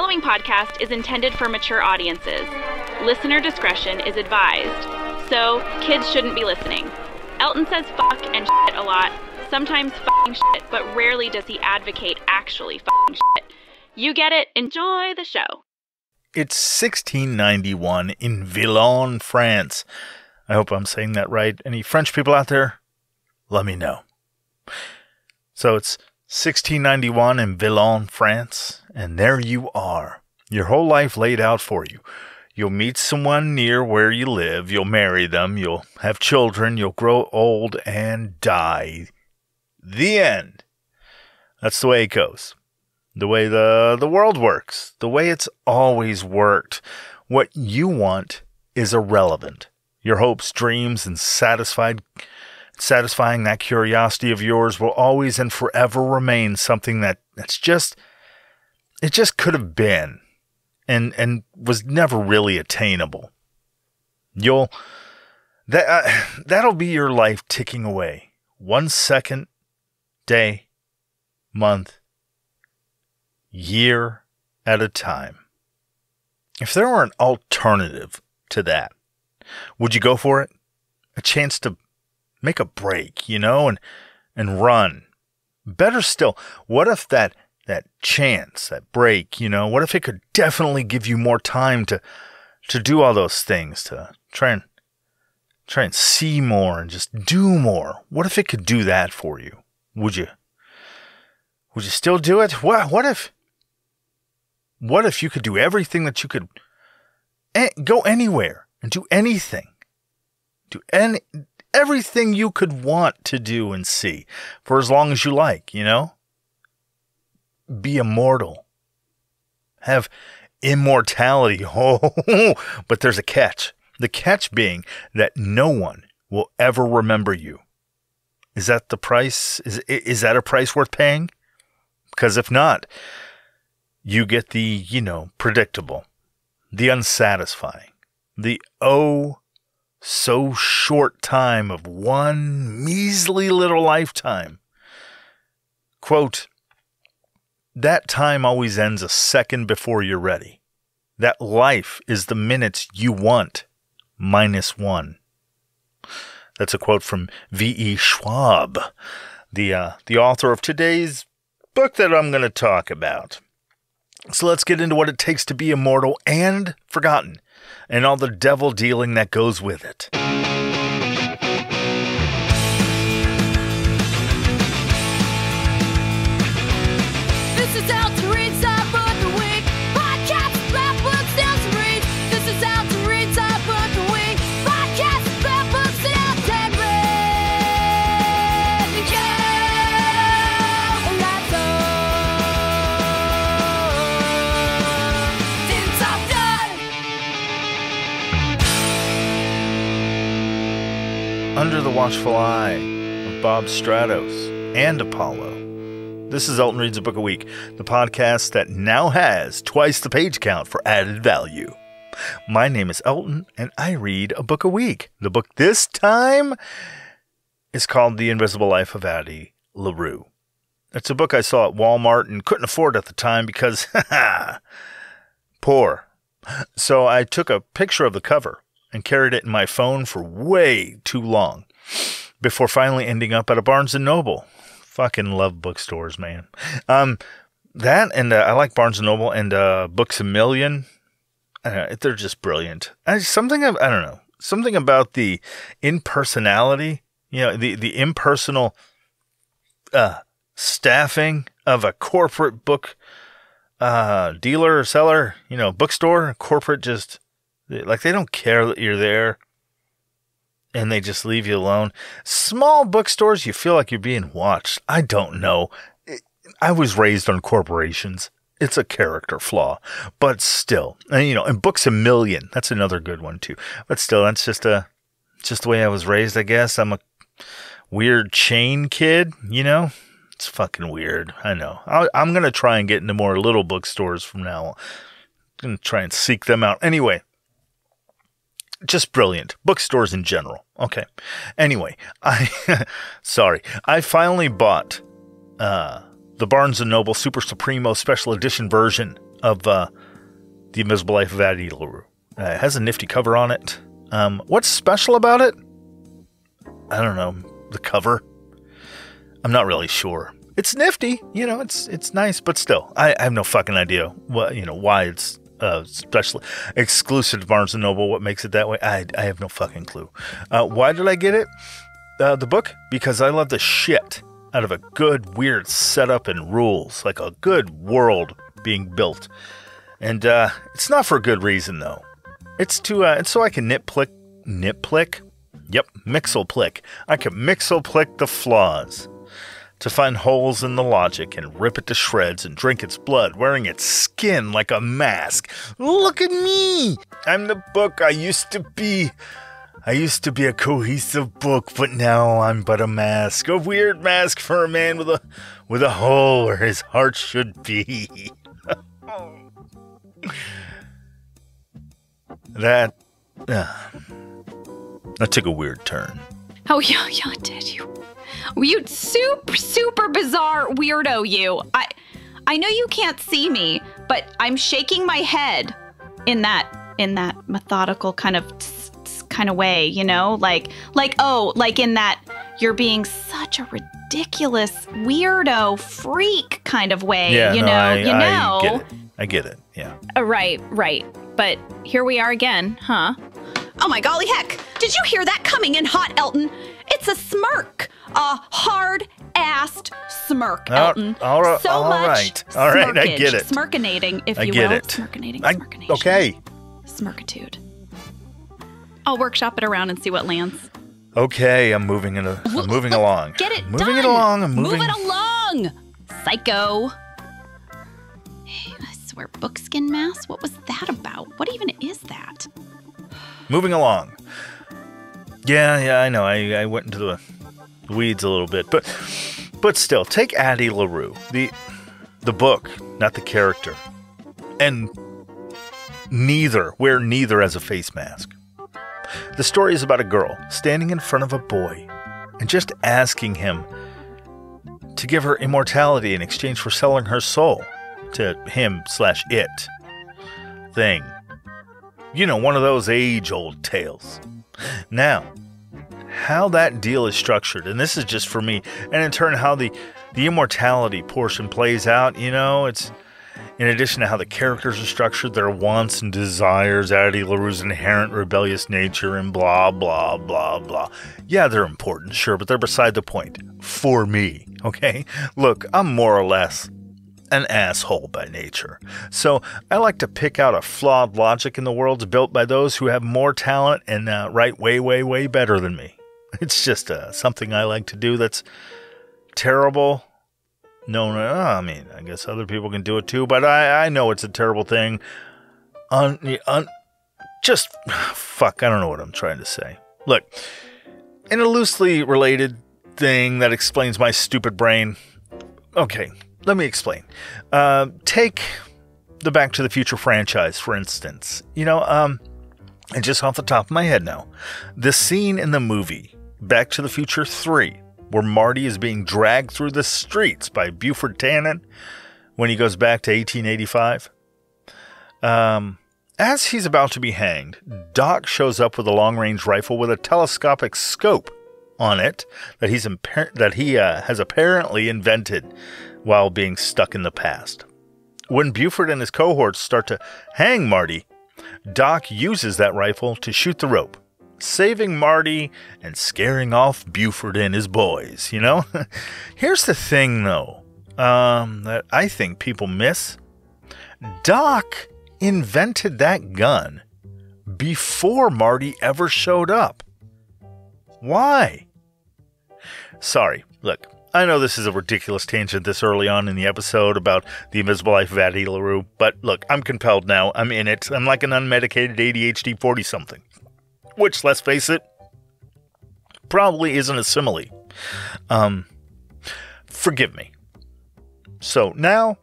following podcast is intended for mature audiences. Listener discretion is advised. So, kids shouldn't be listening. Elton says fuck and shit a lot. Sometimes fucking shit, but rarely does he advocate actually fucking shit. You get it. Enjoy the show. It's 1691 in Villon, France. I hope I'm saying that right. Any French people out there? Let me know. So it's 1691 in Villon, France, and there you are. Your whole life laid out for you. You'll meet someone near where you live. You'll marry them. You'll have children. You'll grow old and die. The end. That's the way it goes. The way the world works. The way it's always worked. What you want is irrelevant. Your hopes, dreams, and satisfying that curiosity of yours will always and forever remain something it just could have been and was never really attainable. That'll be your life ticking away. 1 second, day, month, year at a time. If there were an alternative to that, would you go for it? A chance to make a break, and run. Better still, what if that chance, that break, what if it could definitely give you more time to do all those things, to try and see more and just do more? What if it could do that for you? Would you still do it? What if you could do everything that you could, go anywhere and do anything? Everything you could want to do and see for as long as you like, Be immortal. Have immortality. Oh, but there's a catch. The catch being that no one will ever remember you. Is that the price? Is that a price worth paying? Because if not, you get the, predictable, the unsatisfying, the so short time of one measly little lifetime. Quote, that time always ends a second before you're ready. That life is the minutes you want, -1. That's a quote from V.E. Schwab, the author of today's book that I'm going to talk about. So let's get into what it takes to be immortal and forgotten, and all the devil dealing that goes with it. This is out to read side book the week. Podcast about books down to read. This is out to read side book the week. Podcast about books down to read. Yeah, that's all. Since I've done. Under the watchful eye of Bob Stratos and Apollo. This is Elton Reads a Book a Week, the podcast that now has twice the page count for added value. My name is Elton, and I read a book a week. The book this time is called The Invisible Life of Addie LaRue. It's a book I saw at Walmart and couldn't afford at the time because, poor. So I took a picture of the cover and carried it in my phone for way too long before finally ending up at a Barnes & Noble. Fucking love bookstores, man. That and I like Barnes & Noble and Books A Million. They're just brilliant. Something about the impersonality, the impersonal staffing of a corporate book dealer or seller, bookstore, corporate, just like they don't care that you're there. And they just leave you alone. Small bookstores, you feel like you're being watched. I don't know. I was raised on corporations. It's a character flaw. But still, and Books A Million, that's another good one too. But still, that's just the way I was raised, I guess. I'm a weird chain kid, It's fucking weird. I know. I'm going to try and get into more little bookstores from now on. I'm going to try and seek them out. Anyway. Just brilliant. Bookstores in general. Okay. Anyway, I finally bought the Barnes & Noble Super Supremo Special Edition version of The Invisible Life of Addie LaRue. It has a nifty cover on it. What's special about it? I don't know. The cover? I'm not really sure. It's nifty, it's nice, but still, I have no fucking idea why it's special, exclusive to Barnes & Noble, what makes it that way. I have no fucking clue. Why did I get it? The book? Because I love the shit out of a good, weird setup and rules, like a good world being built. And it's not for a good reason, though. It's so I can nitpick? Yep, mixel-plick. I can mixel-plick the flaws to find holes in the logic and rip it to shreds and drink its blood, wearing its skin like a mask. Look at me! I'm the book I used to be. I used to be a cohesive book, but now I'm but a mask. A weird mask for a man with a hole where his heart should be. That took a weird turn. Oh, yeah, did you? You super bizarre weirdo, you. I know you can't see me, but I'm shaking my head in that methodical kind of way, like in that you're being such a ridiculous weirdo freak kind of way, I get it. Yeah. Right. But here we are again, huh? Oh my golly heck! Did you hear that coming in hot, Elton? It's a smirk. A hard-assed smirk, Elton. All right, I get it. Smirkinating, if you will. Smirkinating. Okay. Smirkitude. I'll workshop it around and see what lands. Okay, I'm moving along. Get it moving done. It along. Move it along, psycho. Hey, I swear, bookskin mass? What was that about? What even is that? Moving along. Yeah, I know. I went into the weeds a little bit, but still, take Addie LaRue, the book, not the character, and wear neither as a face mask. The story is about a girl standing in front of a boy and just asking him to give her immortality in exchange for selling her soul to him/it thing. One of those age-old tales. Now, how that deal is structured, and this is just for me, and in turn how the immortality portion plays out, it's in addition to how the characters are structured, their wants and desires, Addie LaRue's inherent rebellious nature, and blah, blah, blah, blah. Yeah, they're important, sure, but they're beside the point. For me, okay? Look, I'm more or less an asshole by nature. So I like to pick out a flawed logic in the worlds built by those who have more talent and write way, way, way better than me. It's just something I like to do that's terrible. No, I mean, I guess other people can do it too, but I know it's a terrible thing. Just, fuck, I don't know what I'm trying to say. Look, in a loosely related thing that explains my stupid brain, okay, let me explain. Take the Back to the Future franchise, for instance. And just off the top of my head now, the scene in the movie Back to the Future 3, where Marty is being dragged through the streets by Buford Tannen when he goes back to 1885. As he's about to be hanged, Doc shows up with a long-range rifle with a telescopic scope on it that he has apparently invented while being stuck in the past. When Buford and his cohorts start to hang Marty, Doc uses that rifle to shoot the rope, saving Marty and scaring off Buford and his boys, Here's the thing, though, that I think people miss. Doc invented that gun before Marty ever showed up. Why? Sorry, look, I know this is a ridiculous tangent this early on in the episode about The Invisible Life of Addie LaRue, but look, I'm compelled now. I'm in it. I'm like an unmedicated ADHD 40-something. Which, let's face it, probably isn't a simile. Forgive me. So now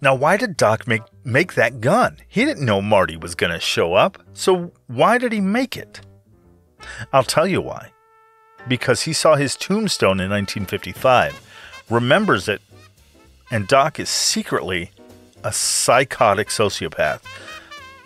why did Doc make that gun? He didn't know Marty was going to show up, so why did he make it? I'll tell you why. Because he saw his tombstone in 1955, remembers it, and Doc is secretly a psychotic sociopath.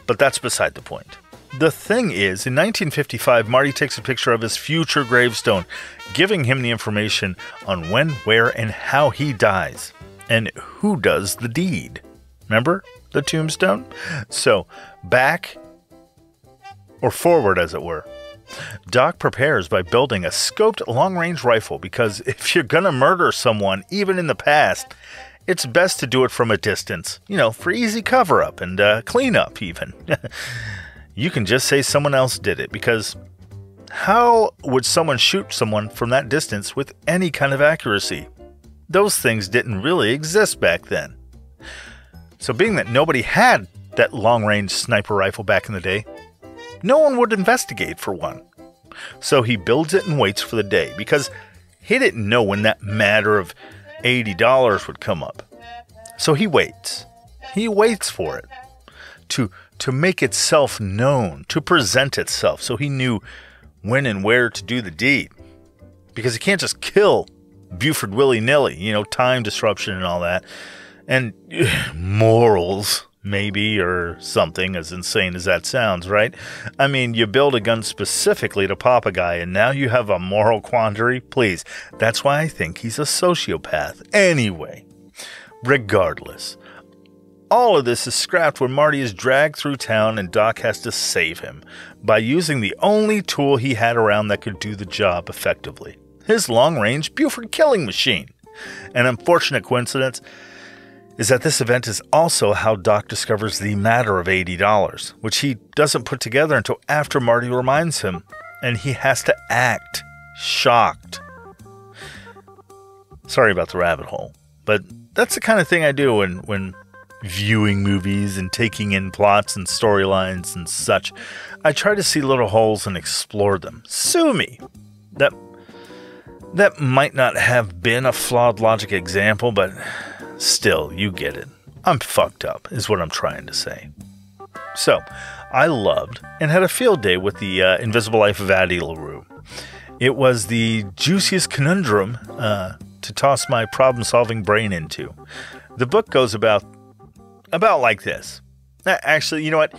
But that's beside the point. The thing is, in 1955, Marty takes a picture of his future gravestone, giving him the information on when, where, and how he dies, and who does the deed. Remember the tombstone? So, back, or forward as it were, Doc prepares by building a scoped long-range rifle because if you're gonna murder someone, even in the past, it's best to do it from a distance, for easy cover-up and clean-up even. You can just say someone else did it, because how would someone shoot someone from that distance with any kind of accuracy? Those things didn't really exist back then. So being that nobody had that long-range sniper rifle back in the day, no one would investigate for one. So he builds it and waits for the day, because he didn't know when that matter of $80 would come up. So he waits. He waits for it to make itself known, to present itself, so he knew when and where to do the deed. Because he can't just kill Buford willy-nilly, time disruption and all that. And morals, maybe, or something, as insane as that sounds, right? I mean, you build a gun specifically to pop a guy, and now you have a moral quandary? Please, that's why I think he's a sociopath. Anyway, regardless, all of this is scrapped when Marty is dragged through town and Doc has to save him by using the only tool he had around that could do the job effectively. His long-range Buford killing machine. An unfortunate coincidence is that this event is also how Doc discovers the matter of $80, which he doesn't put together until after Marty reminds him, and he has to act shocked. Sorry about the rabbit hole, but that's the kind of thing I do when viewing movies and taking in plots and storylines and such. I try to see little holes and explore them. Sue me. That might not have been a flawed logic example, but still, you get it. I'm fucked up, is what I'm trying to say. So, I loved and had a field day with the Invisible Life of Addie LaRue. It was the juiciest conundrum to toss my problem-solving brain into. The book goes about like this. Actually, you know what?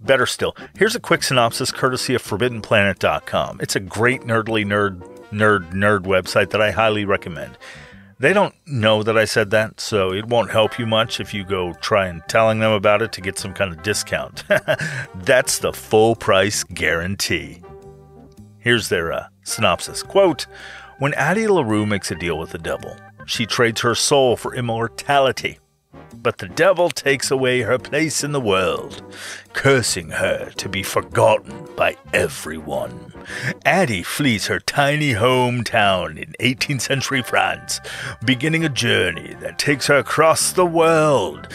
Better still. Here's a quick synopsis courtesy of ForbiddenPlanet.com. It's a great nerd website that I highly recommend. They don't know that I said that, so it won't help you much if you go try and telling them about it to get some kind of discount. That's the full price guarantee. Here's their synopsis. Quote, when Addie LaRue makes a deal with the devil, she trades her soul for immortality. But the devil takes away her place in the world, cursing her to be forgotten by everyone. Addie flees her tiny hometown in 18th century France, beginning a journey that takes her across the world,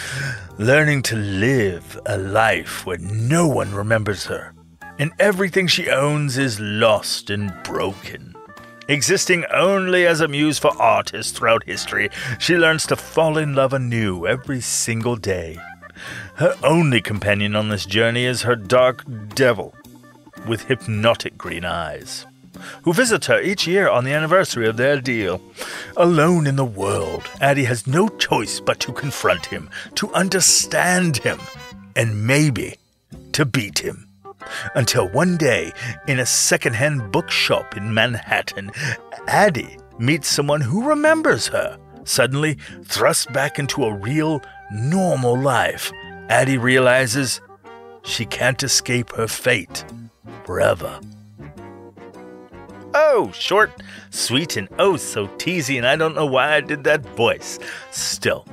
learning to live a life where no one remembers her, and everything she owns is lost and broken. Existing only as a muse for artists throughout history, she learns to fall in love anew every single day. Her only companion on this journey is her dark devil, with hypnotic green eyes, who visits her each year on the anniversary of their deal. Alone in the world, Addie has no choice but to confront him, to understand him, and maybe to beat him. Until one day, in a second-hand bookshop in Manhattan, Addie meets someone who remembers her. Suddenly, thrust back into a real, normal life, Addie realizes she can't escape her fate forever. Oh, short, sweet, and oh so teasy, and I don't know why I did that voice. Still,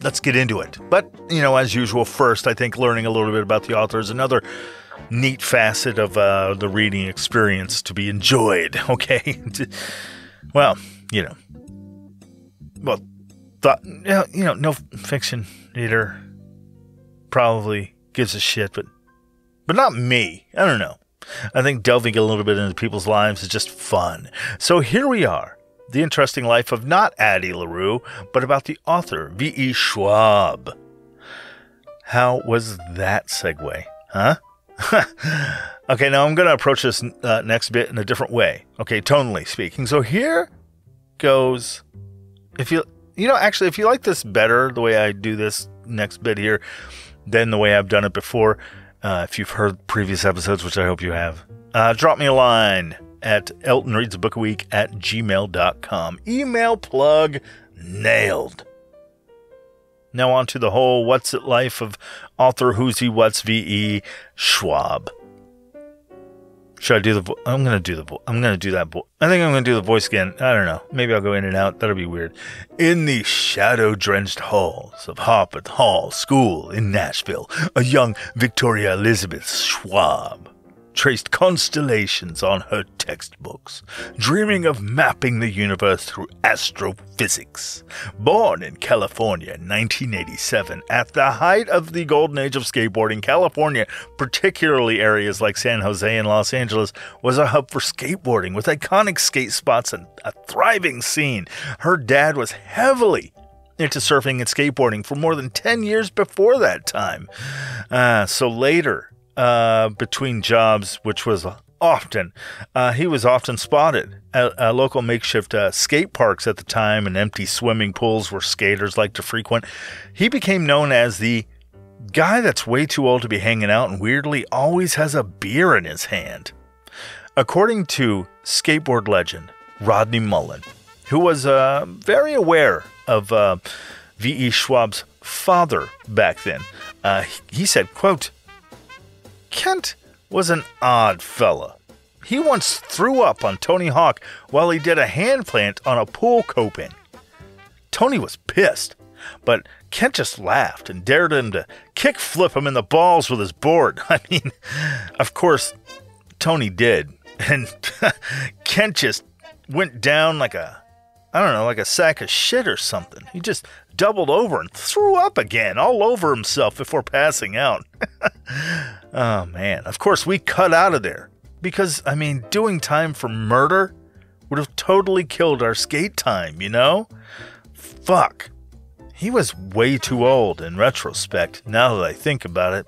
let's get into it. But, as usual, first, I think learning a little bit about the author is another neat facet of the reading experience to be enjoyed, okay? Well, no fiction reader probably gives a shit, but not me. I don't know. I think delving a little bit into people's lives is just fun. So here we are. The interesting life of not Addie LaRue, but about the author, V.E. Schwab. How was that segue? Huh? Okay, now I'm going to approach this next bit in a different way. Okay, tonally speaking. So here goes. If you like this better, the way I do this next bit here than the way I've done it before. If you've heard previous episodes, which I hope you have, drop me a line at eltonreadsabookaweek@gmail.com. Email plug nailed. Now on to the whole What's It Life of author Who's He What's V.E. Schwab. Should I do the I'm going to do that. I think I'm going to do the voice again. I don't know. Maybe I'll go in and out. That'll be weird. In the shadow-drenched halls of Harpeth Hall School in Nashville, a young Victoria Elizabeth Schwab traced constellations on her textbooks, dreaming of mapping the universe through astrophysics. Born in California in 1987, at the height of the golden age of skateboarding, California, particularly areas like San Jose and Los Angeles, was a hub for skateboarding with iconic skate spots and a thriving scene. Her dad was heavily into surfing and skateboarding for more than 10 years before that time. So later, between jobs, which was he was often spotted at local makeshift skate parks at the time and empty swimming pools where skaters like to frequent. He became known as the guy that's way too old to be hanging out and weirdly always has a beer in his hand. According to skateboard legend Rodney Mullen, who was very aware of V.E. Schwab's father back then, he said, quote, "Kent was an odd fella. He once threw up on Tony Hawk while he did a hand plant on a pool coping. Tony was pissed, but Kent just laughed and dared him to kick flip him in the balls with his board. I mean, of course, Tony did, and Kent just went down like a sack of shit or something. He just doubled over and threw up again all over himself before passing out." Oh, man. Of course, we cut out of there because, I mean, doing time for murder would have totally killed our skate time, you know? Fuck. He was way too old in retrospect, now that I think about it.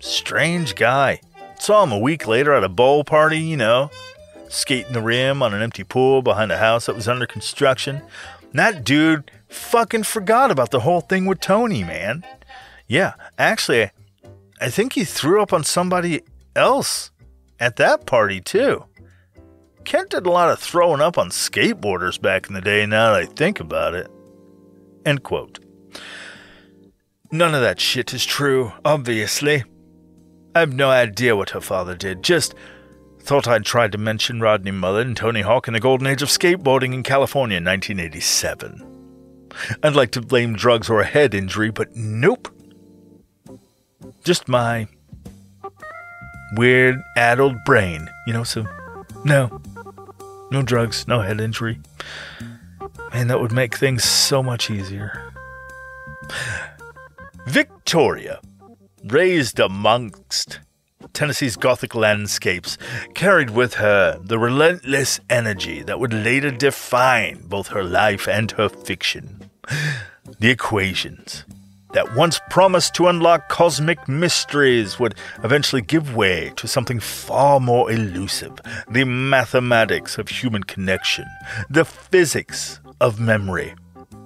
Strange guy. Saw him a week later at a bowl party, you know, skating the rim on an empty pool behind a house that was under construction. And that dude fucking forgot about the whole thing with Tony, man. Yeah, actually, I think he threw up on somebody else at that party, too. Kent did a lot of throwing up on skateboarders back in the day, now that I think about it. End quote. None of that shit is true, obviously. I have no idea what her father did, just thought I'd tried to mention Rodney Mullen and Tony Hawk in the golden age of skateboarding in California in 1987. I'd like to blame drugs or a head injury, but nope. Just my weird, addled brain, you know, so no drugs, no head injury. Man, that would make things so much easier. Victoria, raised amongst Tennessee's Gothic landscapes, carried with her the relentless energy that would later define both her life and her fiction. The equations that once promised to unlock cosmic mysteries would eventually give way to something far more elusive. The mathematics of human connection, the physics of memory,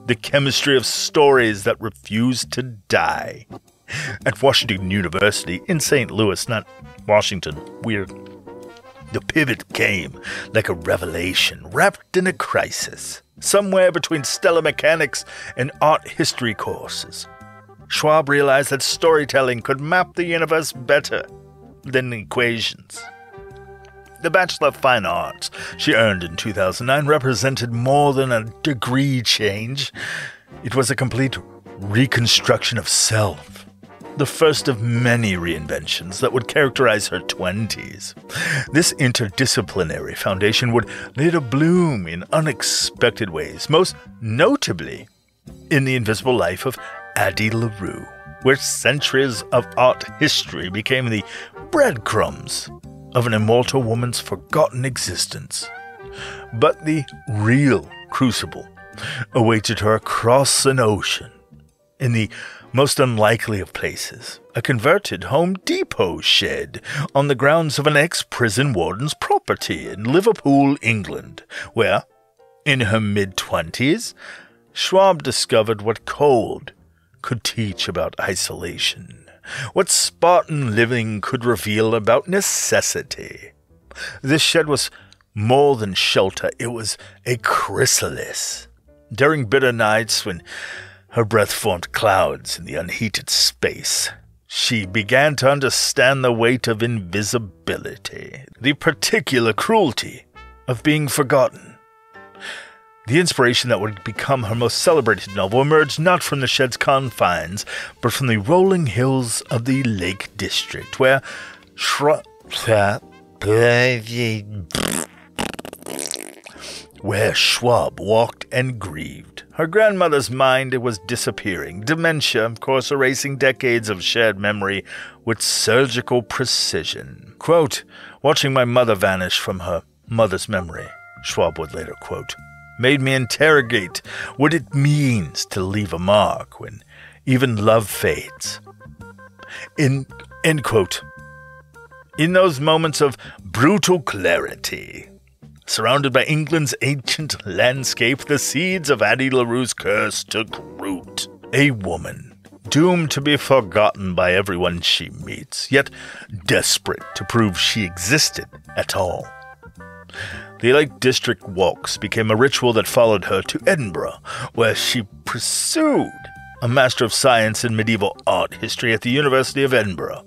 the chemistry of stories that refuse to die. At Washington University in St. Louis, not Washington, weird. The pivot came like a revelation wrapped in a crisis, somewhere between stellar mechanics and art history courses. Schwab realized that storytelling could map the universe better than equations. The Bachelor of Fine Arts she earned in 2009 represented more than a degree change. It was a complete reconstruction of self, the first of many reinventions that would characterize her 20s. This interdisciplinary foundation would later bloom in unexpected ways, most notably in The Invisible Life of Addie LaRue, where centuries of art history became the breadcrumbs of an immortal woman's forgotten existence. But the real crucible awaited her across an ocean, in the most unlikely of places, a converted Home Depot shed on the grounds of an ex-prison warden's property in Liverpool, England, where, in her mid-20s, Schwab discovered what cold, could teach about isolation, what Spartan living could reveal about necessity. This shed was more than shelter, it was a chrysalis. During bitter nights when her breath formed clouds in the unheated space, she began to understand the weight of invisibility, the particular cruelty of being forgotten. The inspiration that would become her most celebrated novel emerged not from the shed's confines, but from the rolling hills of the Lake District, where Schwab walked and grieved. Her grandmother's mind was disappearing, dementia, of course, erasing decades of shared memory with surgical precision. Quote, "Watching my mother vanish from her mother's memory," Schwab would later quote, "made me interrogate what it means to leave a mark when even love fades." End quote. In those moments of brutal clarity, surrounded by England's ancient landscape, the seeds of Addie LaRue's curse took root. A woman, doomed to be forgotten by everyone she meets, yet desperate to prove she existed at all. The Lake District walks became a ritual that followed her to Edinburgh, where she pursued a Master of Science in Medieval Art History at the University of Edinburgh.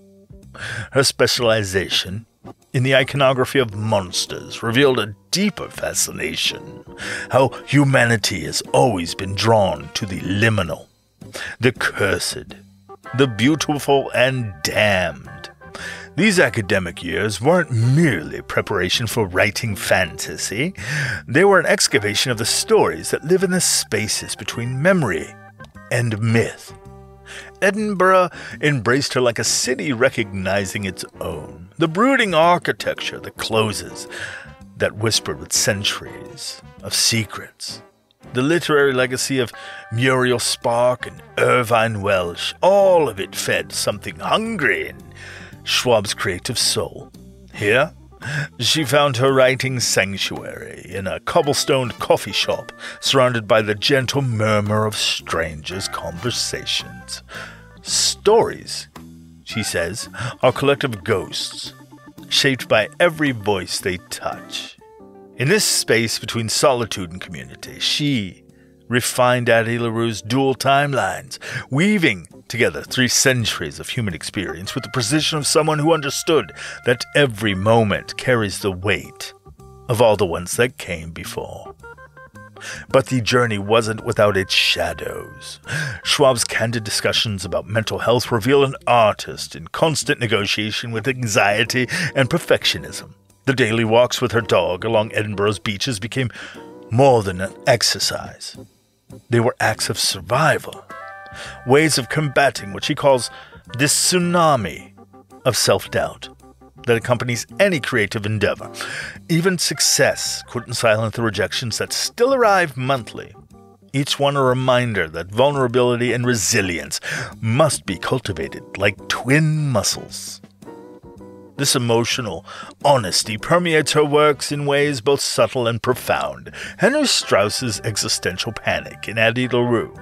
Her specialization in the iconography of monsters revealed a deeper fascination, how humanity has always been drawn to the liminal, the cursed, the beautiful and damned. These academic years weren't merely preparation for writing fantasy, they were an excavation of the stories that live in the spaces between memory and myth. Edinburgh embraced her like a city recognizing its own. The brooding architecture, the closes that whispered with centuries of secrets. The literary legacy of Muriel Spark and Irvine Welsh, all of it fed something hungry in Schwab's creative soul. Here, she found her writing sanctuary in a cobblestoned coffee shop, surrounded by the gentle murmur of strangers' conversations. Stories, she says, are collective ghosts, shaped by every voice they touch. In this space between solitude and community, she refined Addie LaRue's dual timelines, weaving together 3 centuries of human experience with the precision of someone who understood that every moment carries the weight of all the ones that came before. But the journey wasn't without its shadows. Schwab's candid discussions about mental health reveal an artist in constant negotiation with anxiety and perfectionism. The daily walks with her dog along Edinburgh's beaches became more than an exercise. They were acts of survival, ways of combating what she calls this tsunami of self-doubt that accompanies any creative endeavor. Even success couldn't silence the rejections that still arrive monthly, each one a reminder that vulnerability and resilience must be cultivated like twin muscles. This emotional honesty permeates her works in ways both subtle and profound. Henry Strauss's existential panic in Addie LaRue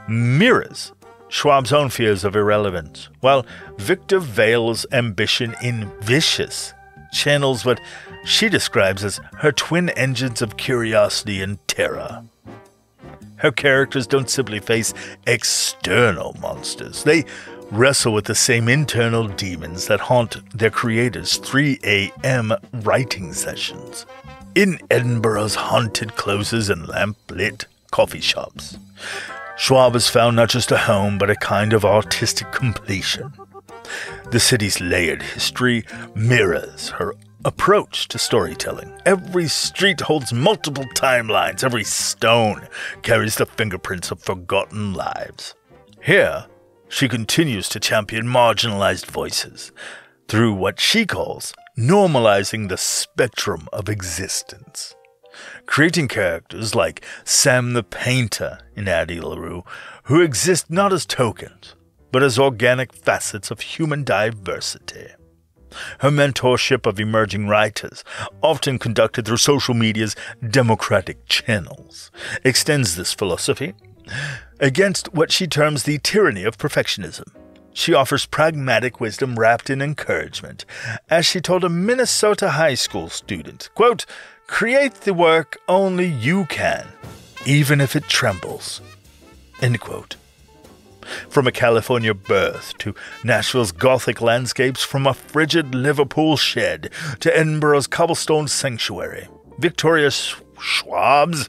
mirrors Schwab's own fears of irrelevance, while Victor Vale's ambition in Vicious channels what she describes as her twin engines of curiosity and terror. Her characters don't simply face external monsters. They wrestle with the same internal demons that haunt their creators' 3 a.m. writing sessions. In Edinburgh's haunted closes and lamp-lit coffee shops, Schwab has found not just a home, but a kind of artistic completion. The city's layered history mirrors her approach to storytelling. Every street holds multiple timelines. Every stone carries the fingerprints of forgotten lives. Here, she continues to champion marginalized voices through what she calls normalizing the spectrum of existence, creating characters like Sam the Painter in Addie LaRue, who exist not as tokens, but as organic facets of human diversity. Her mentorship of emerging writers, often conducted through social media's democratic channels, extends this philosophy, Against what she terms the tyranny of perfectionism, she offers pragmatic wisdom wrapped in encouragement, as she told a Minnesota high school student, quote, "Create the work only you can, even if it trembles," end quote. From a California birth to Nashville's Gothic landscapes, from a frigid Liverpool shed to Edinburgh's cobblestone sanctuary, Victoria's Schwab's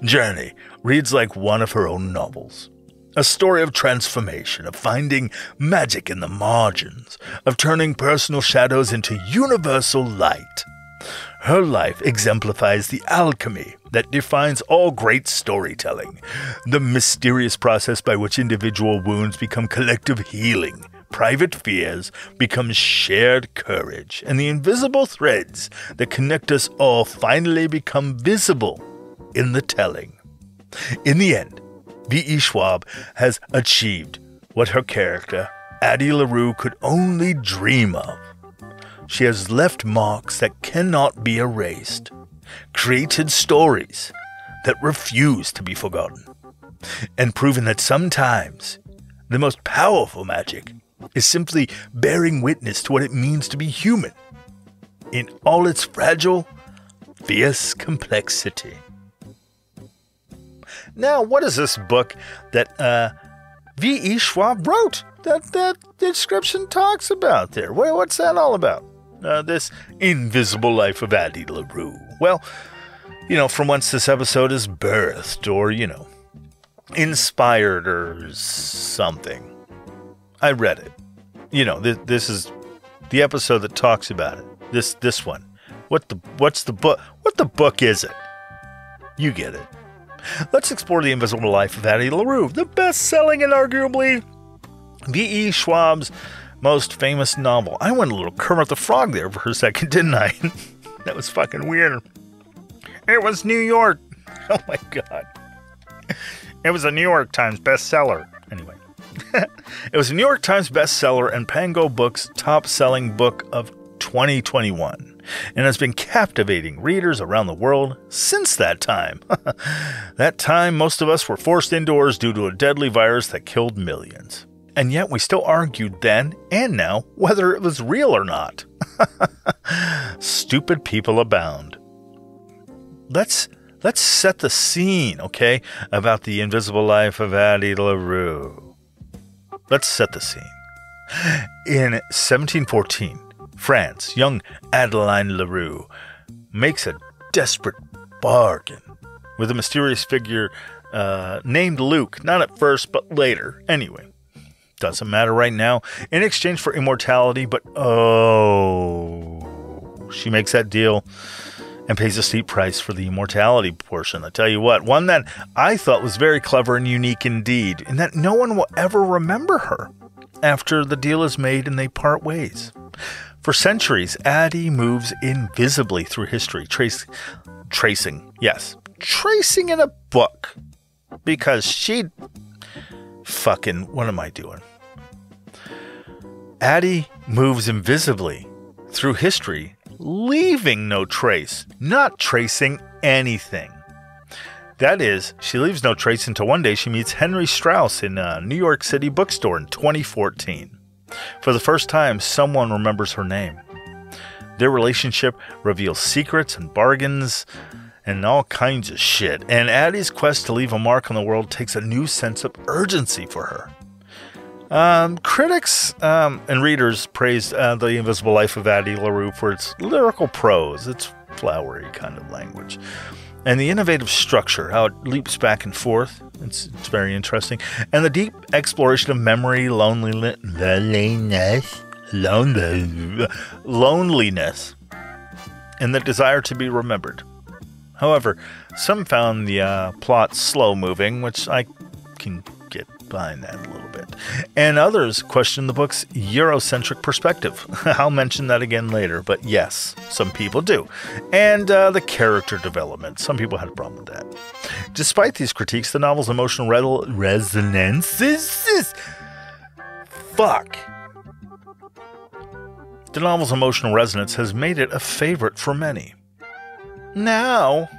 journey reads like one of her own novels. A story of transformation, of finding magic in the margins, of turning personal shadows into universal light. Her life exemplifies the alchemy that defines all great storytelling, the mysterious process by which individual wounds become collective healing, private fears become shared courage, and the invisible threads that connect us all finally become visible in the telling. In the end, V.E. Schwab has achieved what her character, Addie LaRue, could only dream of. She has left marks that cannot be erased, created stories that refuse to be forgotten, and proven that sometimes the most powerful magic is simply bearing witness to what it means to be human in all its fragile, fierce complexity. Now, what is this book that V.E. Schwab wrote that description talks about there? What's that all about? This invisible life of Addie LaRue. Well, from whence this episode is birthed or, inspired or something. I read it. This is the episode that talks about it. This one. What's the book? What the book is it? You get it. Let's explore the invisible life of Addie LaRue, the best-selling and arguably V.E. Schwab's most famous novel. I went a little Kermit the Frog there for a second, didn't I? That was fucking weird. It was New York. Oh my God. It was a New York Times bestseller. Anyway. It was a New York Times bestseller and Pango Books' top-selling book of 2021. And has been captivating readers around the world since that time. That time, most of us were forced indoors due to a deadly virus that killed millions. And yet we still argued then and now whether it was real or not. Stupid people abound. Let's set the scene, okay, about the invisible life of Addie LaRue. Let's set the scene. In 1714, France, young Adeline LaRue makes a desperate bargain with a mysterious figure named Luke. Not at first, but later. Anyway, doesn't matter right now. In exchange for immortality, but she makes that deal and pays a steep price for the immortality portion. I tell you what, one that I thought was very clever and unique indeed, in that no one will ever remember her after the deal is made and they part ways. For centuries, Addie moves invisibly through history, tracing in a book. Because what am I doing? Addie moves invisibly through history, leaving no trace, not tracing anything. That is, she leaves no trace until one day she meets Henry Strauss in a New York City bookstore in 2014. For the first time, someone remembers her name. Their relationship reveals secrets and bargains and all kinds of shit. And Addie's quest to leave a mark on the world takes a new sense of urgency for her. Critics and readers praised The Invisible Life of Addie LaRue for its lyrical prose, its flowery kind of language, and the innovative structure, how it leaps back and forth. It's very interesting. And the deep exploration of memory, loneliness, and the desire to be remembered. However, some found the plot slow-moving, which I can get behind that a little bit. And others questioned the book's Eurocentric perspective. I'll mention that again later, but yes, some people do. And the character development. Some people had a problem with that. Despite these critiques, the novel's emotional resonance is... The novel's emotional resonance has made it a favorite for many. Now,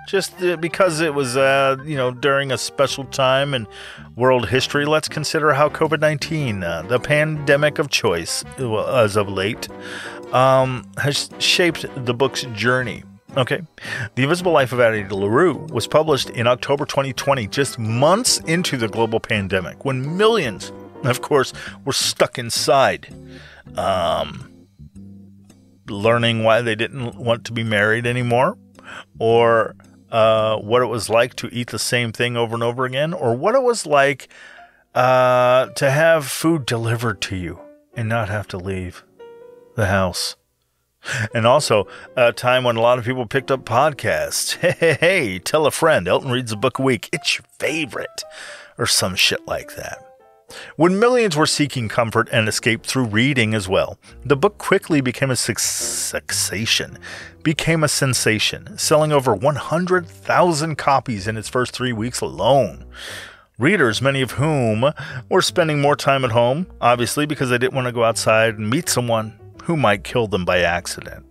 Just because it was, during a special time in world history, let's consider how COVID-19, the pandemic of choice, as of late, has shaped the book's journey. Okay. The Invisible Life of Addie LaRue was published in October 2020, just months into the global pandemic, when millions, of course, were stuck inside, learning why they didn't want to be married anymore, or what it was like to eat the same thing over and over again, or what it was like to have food delivered to you and not have to leave the house. And also a time when a lot of people picked up podcasts. Hey, tell a friend. Elton reads a book a week. It's your favorite. Or some shit like that. When millions were seeking comfort and escape through reading as well, the book quickly became a sensation, selling over 100,000 copies in its first 3 weeks alone. Readers, many of whom were spending more time at home, obviously because they didn't want to go outside and meet someone who might kill them by accident.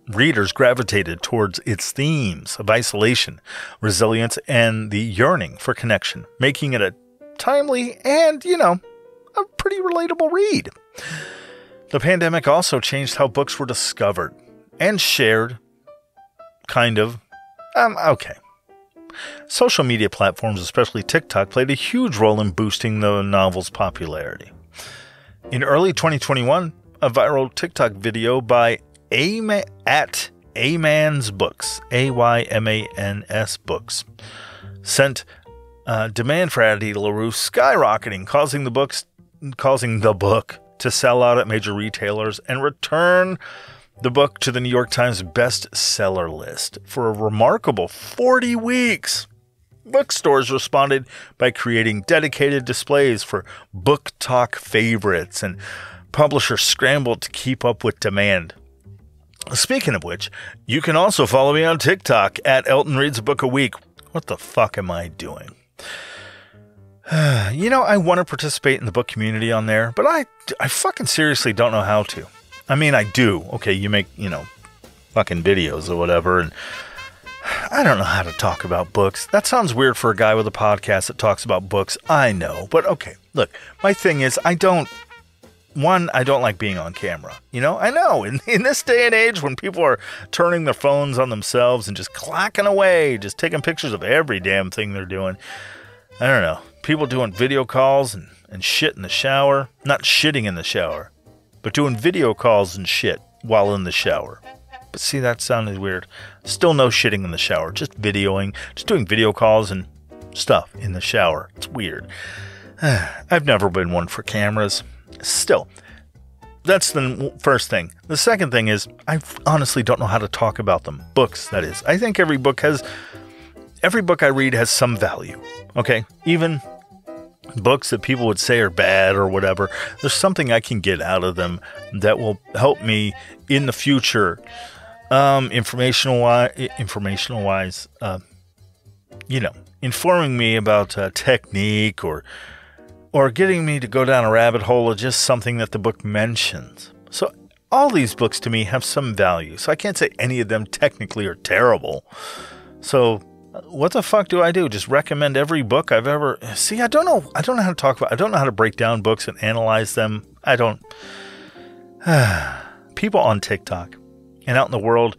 Readers gravitated towards its themes of isolation, resilience, and the yearning for connection, making it a timely and, a pretty relatable read. The pandemic also changed how books were discovered and shared. Kind of. Okay. Social media platforms, especially TikTok, played a huge role in boosting the novel's popularity. In early 2021, a viral TikTok video by at Amans Books, Aymans Books, sent demand for Addie LaRue skyrocketing, causing the book to sell out at major retailers and return the book to the New York Times bestseller list for a remarkable 40 weeks. Bookstores responded by creating dedicated displays for book talk favorites, and publishers scrambled to keep up with demand. Speaking of which, you can also follow me on TikTok at Elton Reads a Book a Week. What the fuck am I doing? I want to participate in the book community on there, but I fucking seriously don't know how to. I mean, I do. Okay, you make, fucking videos or whatever, and I don't know how to talk about books. That sounds weird for a guy with a podcast that talks about books. I know, but okay. Look, my thing is, I don't like being on camera. I know in this day and age when people are turning their phones on themselves and just clacking away, just taking pictures of every damn thing they're doing. I don't know. People doing video calls and shit in the shower. Not shitting in the shower, but doing video calls and shit while in the shower. But see, that sounded weird. Still no shitting in the shower. Just videoing. Just doing video calls and stuff in the shower. It's weird. I've never been one for cameras. Still, that's the first thing. The second thing is, I honestly don't know how to talk about them. Books, that is. I think every book I read has some value. Okay? Even books that people would say are bad or whatever, there's something I can get out of them that will help me in the future. Informational wise, informing me about technique or getting me to go down a rabbit hole of just something that the book mentions. So all these books to me have some value. So I can't say any of them technically are terrible. So what the fuck do I do? Just recommend every book I've ever... See, I don't know how to talk about... I don't know how to break down books and analyze them. I don't... People on TikTok and out in the world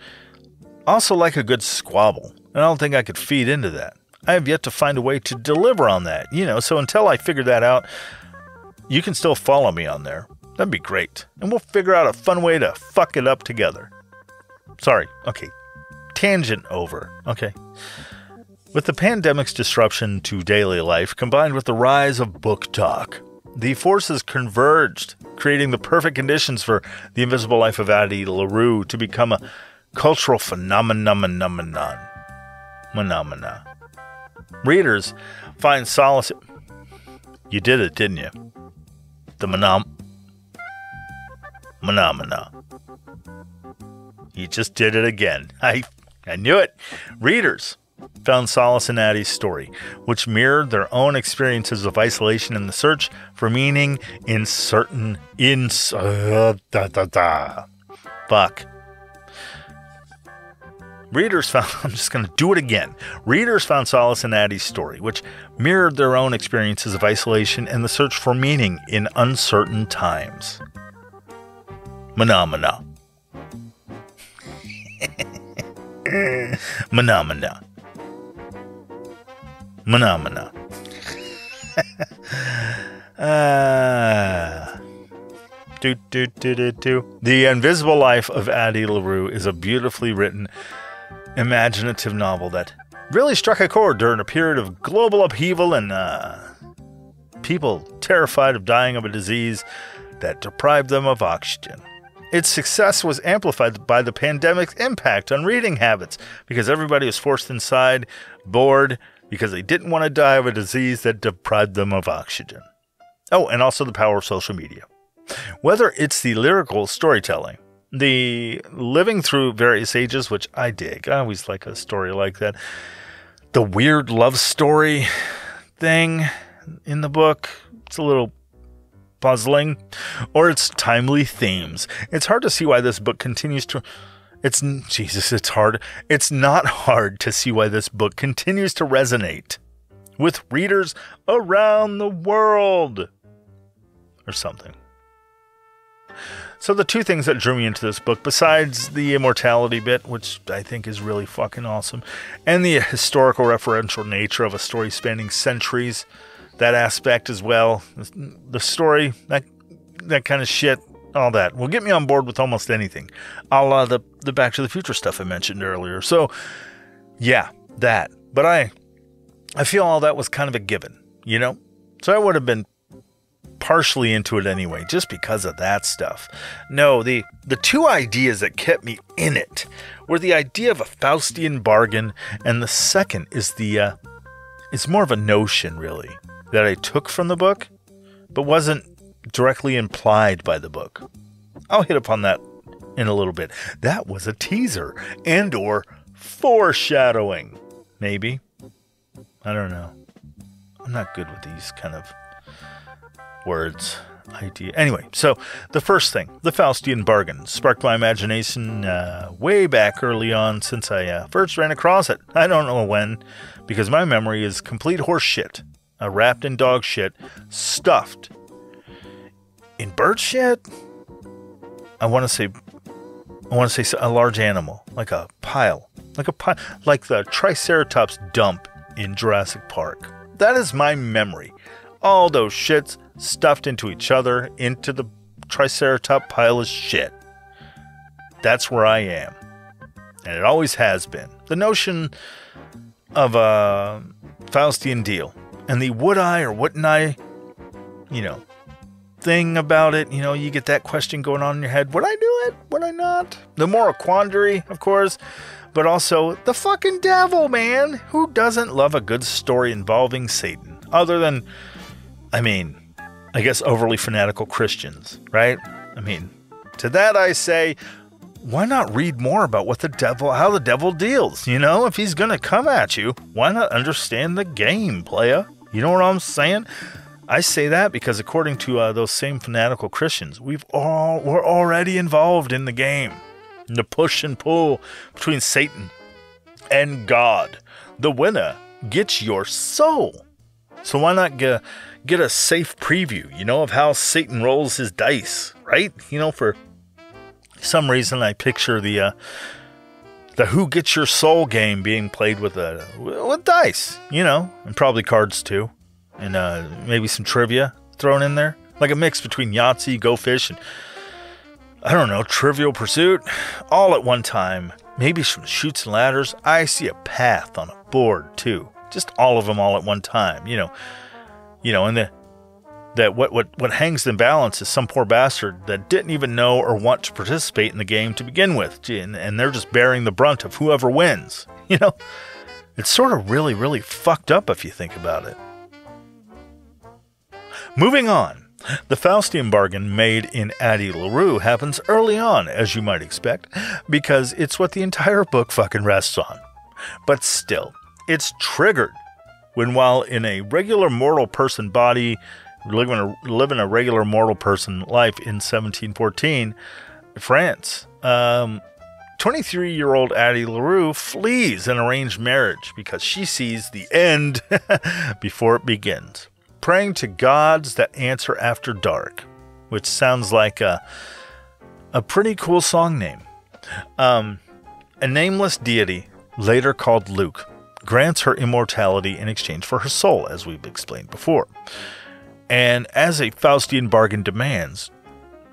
also like a good squabble. And I don't think I could feed into that. I have yet to find a way to deliver on that. So until I figure that out, you can still follow me on there. That'd be great. And we'll figure out a fun way to fuck it up together. Sorry. Okay. Tangent over. Okay. With the pandemic's disruption to daily life, combined with the rise of book talk, the forces converged, creating the perfect conditions for The Invisible Life of Addie LaRue to become a cultural phenomenon. Readers find solace... You did it, didn't you? The phenomena. You just did it again. I knew it. Readers found solace in Addie's story, which mirrored their own experiences of isolation and the search for meaning in certain... Fuck. Readers found, I'm just going to do it again. Readers found solace in Addie's story, which mirrored their own experiences of isolation and the search for meaning in uncertain times. Phenomena. Phenomena. Phenomena. The Invisible Life of Addie LaRue is a beautifully written, imaginative novel that really struck a chord during a period of global upheaval and people terrified of dying of a disease that deprived them of oxygen. Its success was amplified by the pandemic's impact on reading habits because everybody was forced inside, bored, because they didn't want to die of a disease that deprived them of oxygen. Oh, and also the power of social media. Whether it's the lyrical storytelling, the living through various ages, which I dig. I always like a story like that. The weird love story thing in the book, it's a little puzzling. Or its timely themes. It's hard to see why this book continues to... It's hard. It's not hard to see why this book continues to resonate with readers around the world. Or something. So the two things that drew me into this book, besides the immortality bit, which I think is really fucking awesome, and the historical referential nature of a story spanning centuries, that aspect as well, the story, that kind of shit, all that will get me on board with almost anything, a la the Back to the Future stuff I mentioned earlier. So, yeah, that. But I feel all that was kind of a given, you know? So I would have been partially into it anyway, just because of that stuff. No, the two ideas that kept me in it were the idea of a Faustian bargain, and the second is it's more of a notion, really, that I took from the book, but wasn't directly implied by the book. I'll hit upon that in a little bit. That was a teaser and or foreshadowing. Maybe. I don't know. I'm not good with these kind of words. Idea. Anyway, so the first thing, the Faustian bargain, sparked my imagination way back early on since I first ran across it. I don't know when, because my memory is complete horse shit. Wrapped in dog shit, stuffed in bird shit. I want to say a large animal, like a pile, like the Triceratops dump in Jurassic Park. That is my memory. All those shits stuffed into each other, into the Triceratops pile of shit. That's where I am, and it always has been. The notion of a Faustian deal. And the would I or wouldn't I, thing about it, you get that question going on in your head. Would I do it? Would I not? The moral quandary, of course, but also the fucking devil, man. Who doesn't love a good story involving Satan? Other than, I guess overly fanatical Christians, right? To that I say, why not read more about how the devil deals? If he's going to come at you, why not understand the game, playa? You know what I'm saying? I say that because according to those same fanatical Christians, we're already involved in the game. The push and pull between Satan and God. The winner gets your soul. So why not get a safe preview, of how Satan rolls his dice, right? For some reason I picture the who gets your soul game being played with dice, and probably cards too, and maybe some trivia thrown in there, like a mix between Yahtzee, Go Fish, and I don't know, Trivial Pursuit, all at one time. Maybe some Chutes and Ladders. I see a path on a board too, just all of them all at one time, and what hangs in balance is some poor bastard that didn't even know or want to participate in the game to begin with, and they're just bearing the brunt of whoever wins. It's sort of really, really fucked up if you think about it. Moving on, the Faustian bargain made in Addie LaRue happens early on, as you might expect, because it's what the entire book fucking rests on. But still, it's triggered when, while in a regular mortal person body, living a regular mortal person life in 1714, France, 23-year-old Addie LaRue flees an arranged marriage because she sees the end before it begins, praying to gods that answer after dark, which sounds like a pretty cool song name. A nameless deity, later called Luke, grants her immortality in exchange for her soul, as we've explained before. And as a Faustian bargain demands,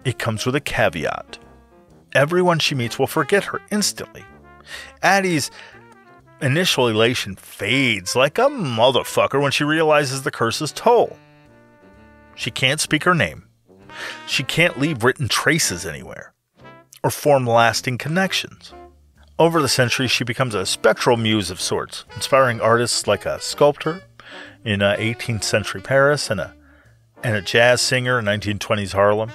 it comes with a caveat. Everyone she meets will forget her instantly. Addie's initial elation fades like a motherfucker when she realizes the curse's toll. She can't speak her name. She can't leave written traces anywhere, or form lasting connections. Over the centuries, she becomes a spectral muse of sorts, inspiring artists like a sculptor in 18th century Paris and a jazz singer in 1920s Harlem.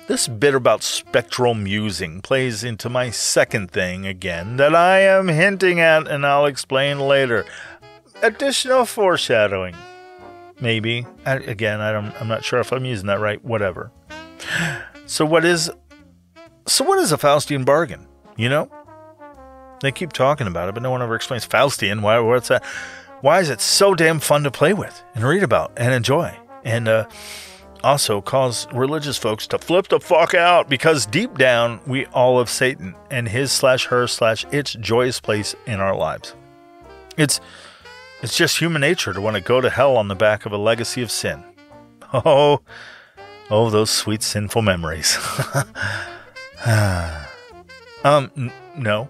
This bit about spectral musing plays into my second thing again that I am hinting at, and I'll explain later. Additional foreshadowing. Maybe. I'm not sure if I'm using that right. Whatever. So what is a Faustian bargain? You know? They keep talking about it, but no one ever explains Faustian. What's that? Why is it so damn fun to play with and read about and enjoy? And also cause religious folks to flip the fuck out, because deep down we all have Satan and his/her/its joyous place in our lives. It's just human nature to want to go to hell on the back of a legacy of sin. Oh, those sweet sinful memories. No,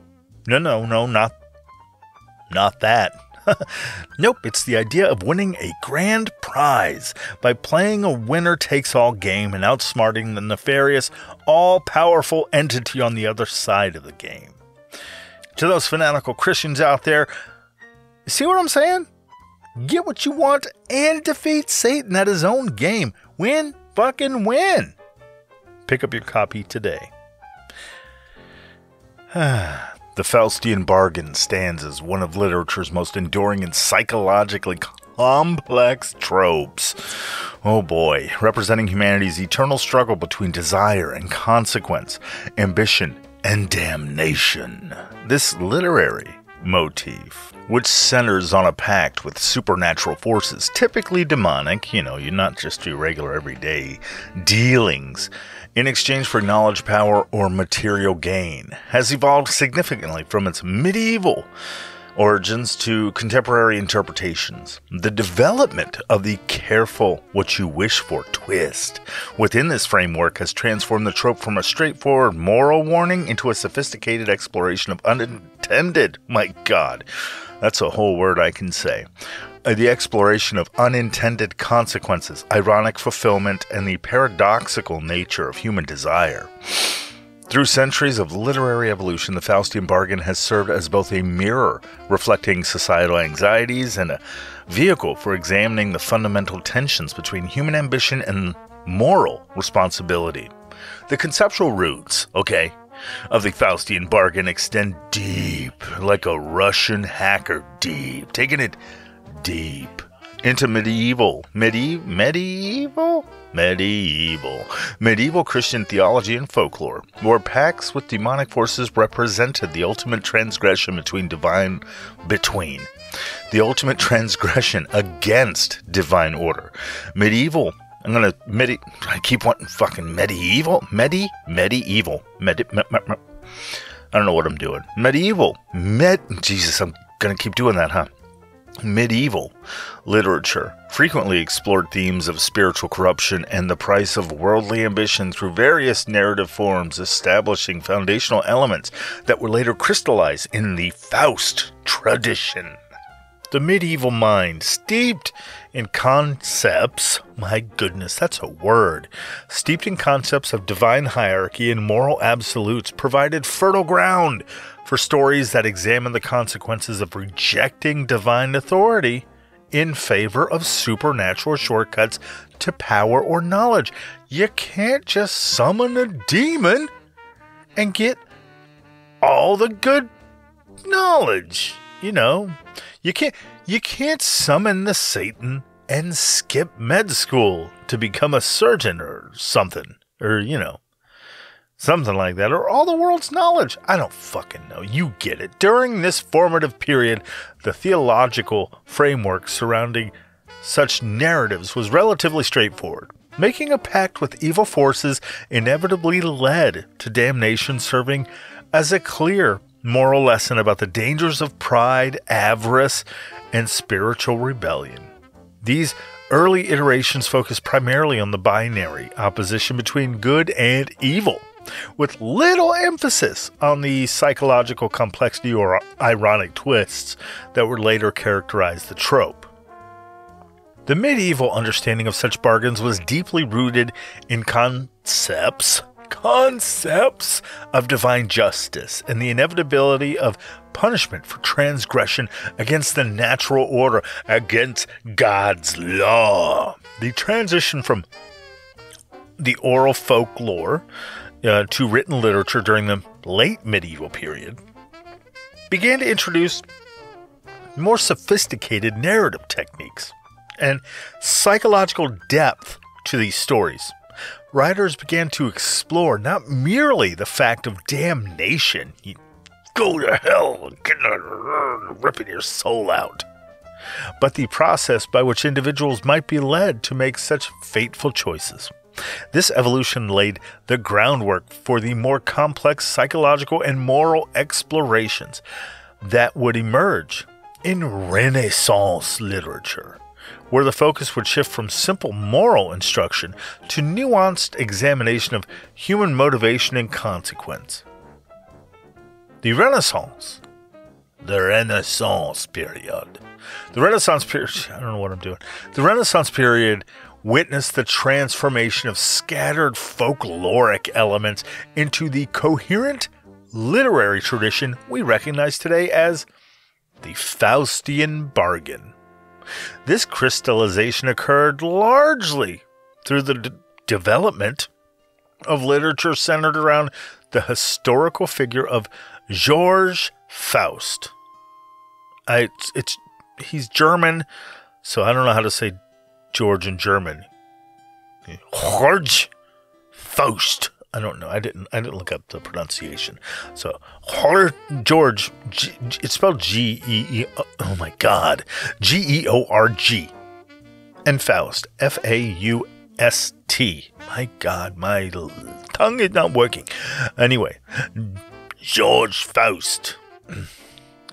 not that. Nope, it's the idea of winning a grand prize by playing a winner-takes-all game and outsmarting the nefarious, all-powerful entity on the other side of the game. To those fanatical Christians out there, see what I'm saying? Get what you want and defeat Satan at his own game. Win, fucking win. Pick up your copy today. The Faustian bargain stands as one of literature's most enduring and psychologically complex tropes. Oh boy, representing humanity's eternal struggle between desire and consequence, ambition and damnation. This literary motif, which centers on a pact with supernatural forces, typically demonic, you're not just your regular everyday dealings, in exchange for knowledge, power, or material gain, has evolved significantly from its medieval origins to contemporary interpretations. The development of the careful what you wish for twist within this framework has transformed the trope from a straightforward moral warning into a sophisticated exploration of unintended, my God, that's a whole word I can say, the exploration of unintended consequences, ironic fulfillment, and the paradoxical nature of human desire. Through centuries of literary evolution, the Faustian bargain has served as both a mirror reflecting societal anxieties and a vehicle for examining the fundamental tensions between human ambition and moral responsibility. The conceptual roots, of the Faustian bargain extend deep, like a Russian hacker deep, taking it deep into medieval Christian theology and folklore, where pacts with demonic forces represented the ultimate transgression the ultimate transgression against divine order. I keep wanting fucking medieval. I don't know what I'm doing. Jesus, I'm gonna keep doing that, huh? Medieval literature frequently explored themes of spiritual corruption and the price of worldly ambition through various narrative forms, establishing foundational elements that were later crystallized in the Faust tradition. The medieval mind, steeped in concepts, my goodness, that's a word, steeped in concepts of divine hierarchy and moral absolutes, provided fertile ground for stories that examine the consequences of rejecting divine authority in favor of supernatural shortcuts to power or knowledge. You can't just summon a demon and get all the good knowledge, You can't summon the Satan and skip med school to become a surgeon or something. Or, Something like that, or all the world's knowledge. I don't fucking know. You get it. During this formative period, the theological framework surrounding such narratives was relatively straightforward. Making a pact with evil forces inevitably led to damnation, serving as a clear moral lesson about the dangers of pride, avarice, and spiritual rebellion. These early iterations focused primarily on the binary opposition between good and evil, with little emphasis on the psychological complexity or ironic twists that would later characterize the trope. The medieval understanding of such bargains was deeply rooted in concepts of divine justice and the inevitability of punishment for transgression against the natural order, against God's law. The transition from the oral folklore to written literature during the late medieval period began to introduce more sophisticated narrative techniques and psychological depth to these stories. Writers began to explore not merely the fact of damnation, you go to hell, ripping your soul out, but the process by which individuals might be led to make such fateful choices. This evolution laid the groundwork for the more complex psychological and moral explorations that would emerge in Renaissance literature, where the focus would shift from simple moral instruction to nuanced examination of human motivation and consequence. The Renaissance period. I don't know what I'm doing. The Renaissance period witnessed the transformation of scattered folkloric elements into the coherent literary tradition we recognize today as the Faustian bargain. This crystallization occurred largely through the development of literature centered around the historical figure of George Faust. He's German, so I don't know how to say George in German. George Faust. I don't know. I didn't look up the pronunciation. So George. It's spelled G-E-E. Oh my God. G-E-O-R-G. And Faust. F-A-U-S-T. My God, my tongue is not working. Anyway, George Faust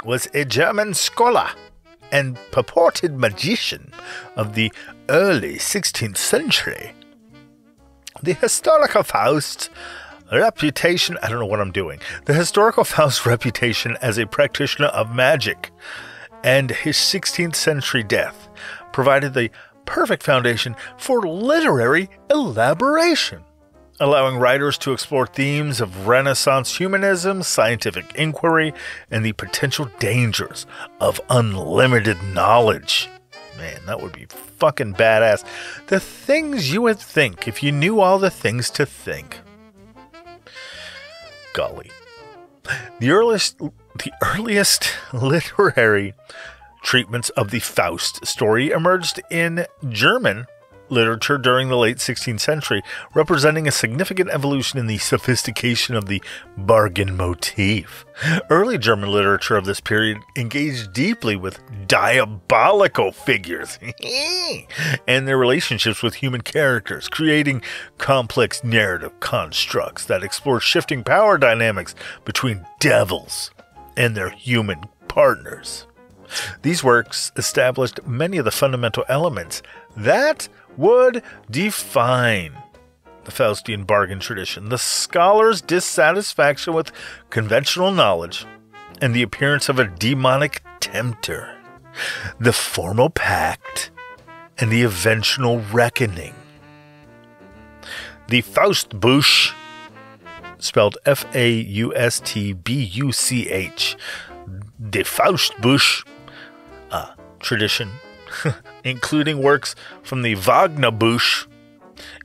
was a German scholar and purported magician of the early 16th century. The historical Faust reputation... I don't know what I'm doing. The historical Faust reputation as a practitioner of magic and his 16th century death provided the perfect foundation for literary elaboration, allowing writers to explore themes of Renaissance humanism, scientific inquiry, and the potential dangers of unlimited knowledge. Man, that would be fucking badass. The things you would think if you knew all the things to think. Golly. The earliest literary treatments of the Faust story emerged in German literature during the late 16th century, representing a significant evolution in the sophistication of the bargain motif. Early German literature of this period engaged deeply with diabolical figures and their relationships with human characters, creating complex narrative constructs that explore shifting power dynamics between devils and their human partners. These works established many of the fundamental elements that would define the Faustian bargain tradition: the scholar's dissatisfaction with conventional knowledge and the appearance of a demonic tempter, the formal pact, and the eventual reckoning. The Faustbuch, spelled F-A-U-S-T-B-U-C-H, the Faustbuch tradition, including works from the Wagnerbuch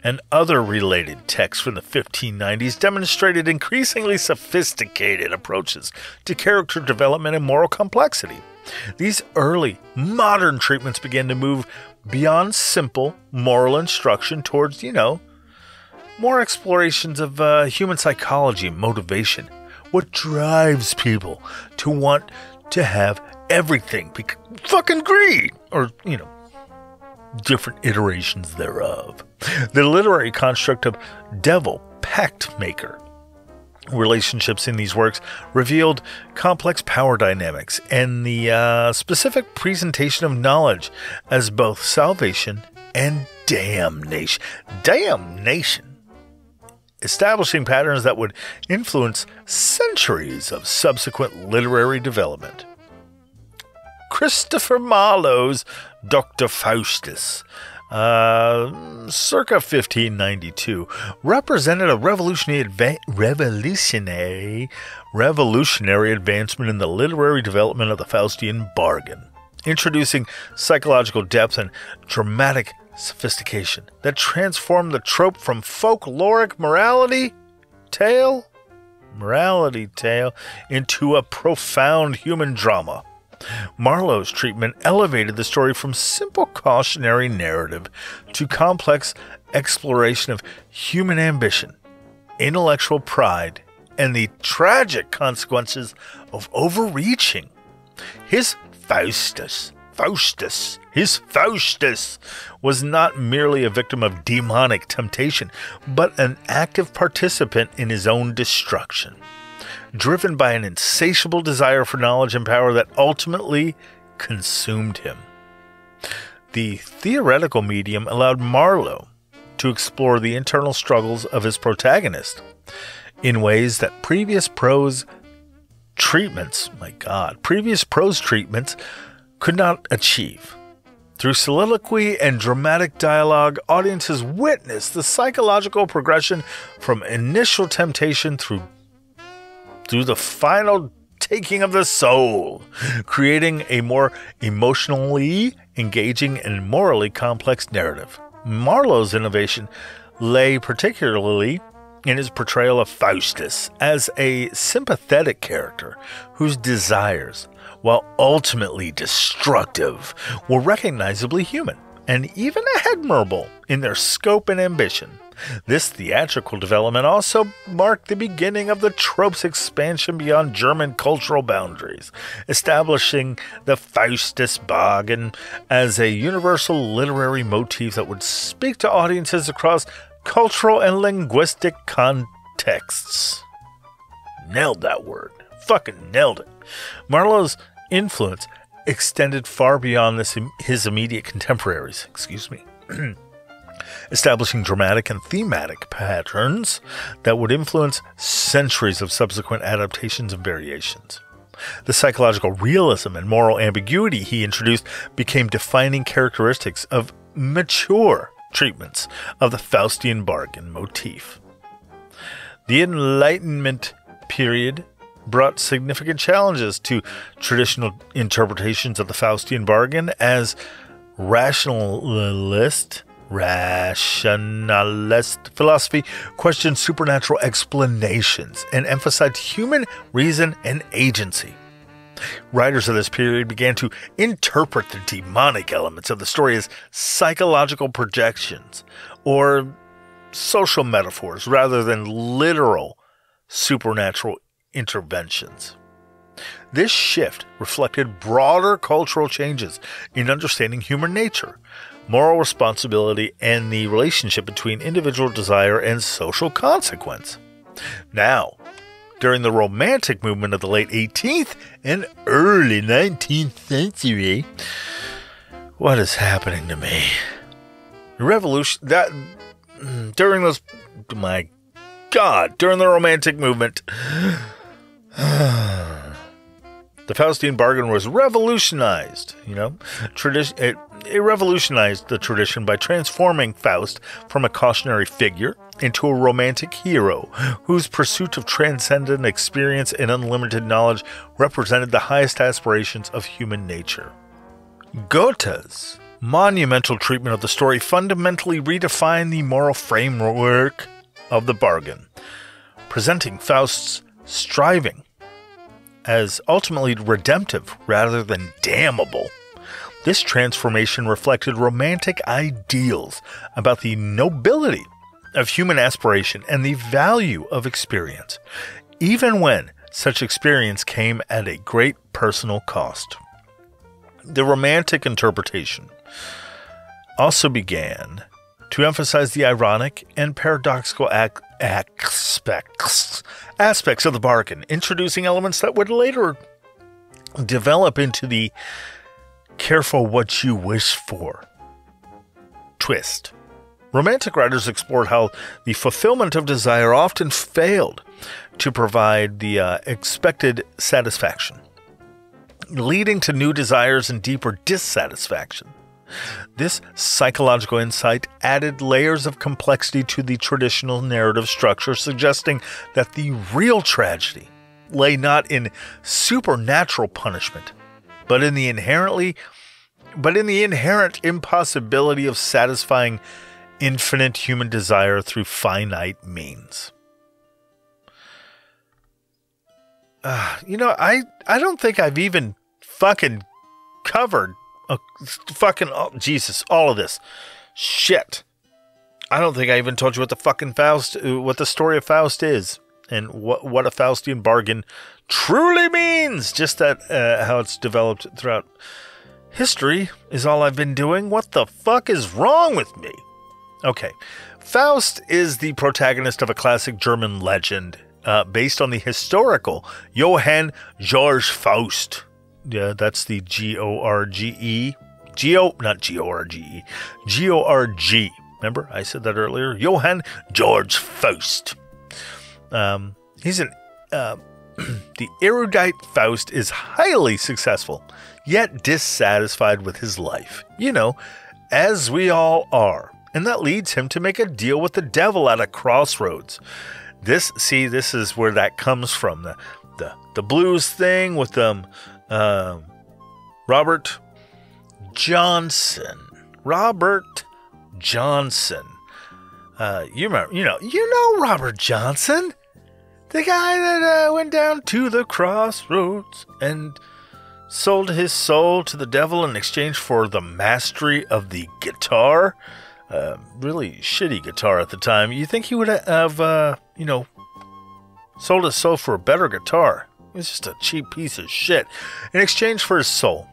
and other related texts from the 1590s, demonstrated increasingly sophisticated approaches to character development and moral complexity. These early modern treatments began to move beyond simple moral instruction towards, more explorations of human psychology and motivation. What drives people to want to have everything? Fucking greed! Or, different iterations thereof. The literary construct of devil, pact maker. Relationships in these works revealed complex power dynamics and the specific presentation of knowledge as both salvation and damnation. Damnation! Establishing patterns that would influence centuries of subsequent literary development. Christopher Marlowe's Dr. Faustus, circa 1592, represented a revolutionary advancement in the literary development of the Faustian bargain, introducing psychological depth and dramatic sophistication that transformed the trope from folkloric morality tale into a profound human drama. Marlowe's treatment elevated the story from simple cautionary narrative to complex exploration of human ambition, intellectual pride, and the tragic consequences of overreaching. His Faustus was not merely a victim of demonic temptation, but an active participant in his own destruction, driven by an insatiable desire for knowledge and power that ultimately consumed him. The theoretical medium allowed Marlowe to explore the internal struggles of his protagonist in ways that previous prose treatments could not achieve. Through soliloquy and dramatic dialogue, audiences witness the psychological progression from initial temptation through the final taking of the soul, creating a more emotionally engaging and morally complex narrative. Marlowe's innovation lay particularly in his portrayal of Faustus as a sympathetic character whose desires, while ultimately destructive, were recognizably human and even admirable in their scope and ambition. This theatrical development also marked the beginning of the trope's expansion beyond German cultural boundaries, establishing the Faustus bargain as a universal literary motif that would speak to audiences across cultural and linguistic contexts. Nailed that word. Fucking nailed it. Marlowe's influence extended far beyond his immediate contemporaries. Establishing dramatic and thematic patterns that would influence centuries of subsequent adaptations and variations. The psychological realism and moral ambiguity he introduced became defining characteristics of mature treatments of the Faustian bargain motif. The Enlightenment period brought significant challenges to traditional interpretations of the Faustian bargain as rationalist philosophy questioned supernatural explanations and emphasized human reason and agency. Writers of this period began to interpret the demonic elements of the story as psychological projections or social metaphors rather than literal supernatural interventions. This shift reflected broader cultural changes in understanding human nature, moral responsibility, and the relationship between individual desire and social consequence. Now, during the Romantic movement of the late 18th and early 19th century, what is happening to me? During the Romantic movement, the Faustian bargain was revolutionized, It revolutionized the tradition by transforming Faust from a cautionary figure into a romantic hero whose pursuit of transcendent experience and unlimited knowledge represented the highest aspirations of human nature. Goethe's monumental treatment of the story fundamentally redefined the moral framework of the bargain, presenting Faust's striving as ultimately redemptive rather than damnable. This transformation reflected romantic ideals about the nobility of human aspiration and the value of experience, even when such experience came at a great personal cost. The Romantic interpretation also began to emphasize the ironic and paradoxical aspects of the bargain, introducing elements that would later develop into the careful what you wish for twist. Romantic writers explored how the fulfillment of desire often failed to provide the expected satisfaction, leading to new desires and deeper dissatisfaction. This psychological insight added layers of complexity to the traditional narrative structure, suggesting that the real tragedy lay not in supernatural punishment, but in the inherent impossibility of satisfying infinite human desire through finite means. I don't think I've even fucking covered all of this shit. I don't think I even told you what the story of Faust is, and what a Faustian bargain truly means. Just that how it's developed throughout history is all I've been doing. What the fuck is wrong with me? Okay, Faust is the protagonist of a classic German legend based on the historical Johann Georg Faust. Yeah, that's the G-O-R-G-E. Not G-O-R-G-E. G-O-R-G. Remember, I said that earlier. Johann Georg Faust. He's the erudite Faust is highly successful, yet dissatisfied with his life. As we all are. And that leads him to make a deal with the devil at a crossroads. This is where that comes from. The blues thing with Robert Johnson. You know Robert Johnson, the guy that went down to the crossroads and sold his soul to the devil in exchange for the mastery of the guitar. Really shitty guitar at the time. You think he would have, sold his soul for a better guitar? It was just a cheap piece of shit. In exchange for his soul,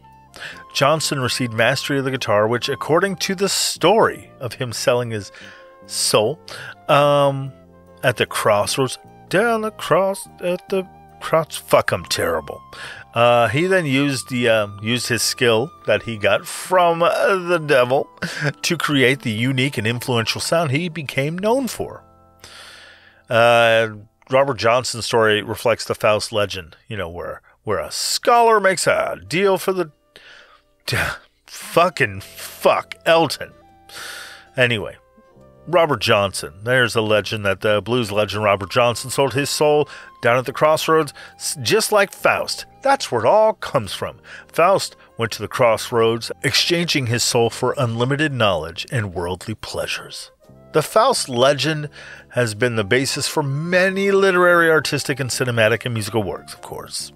Johnson received mastery of the guitar, which, according to the story of him selling his soul, at the crossroads, fuck, I'm terrible. He then used his skill that he got from the devil to create the unique and influential sound he became known for. Robert Johnson's story reflects the Faust legend, where a scholar makes a deal for the fuck Elton. Anyway, Robert Johnson. There's a legend that the blues legend Robert Johnson sold his soul down at the crossroads, just like Faust. That's where it all comes from. Faust went to the crossroads, exchanging his soul for unlimited knowledge and worldly pleasures. The Faust legend has been the basis for many literary, artistic, and cinematic and musical works, of course.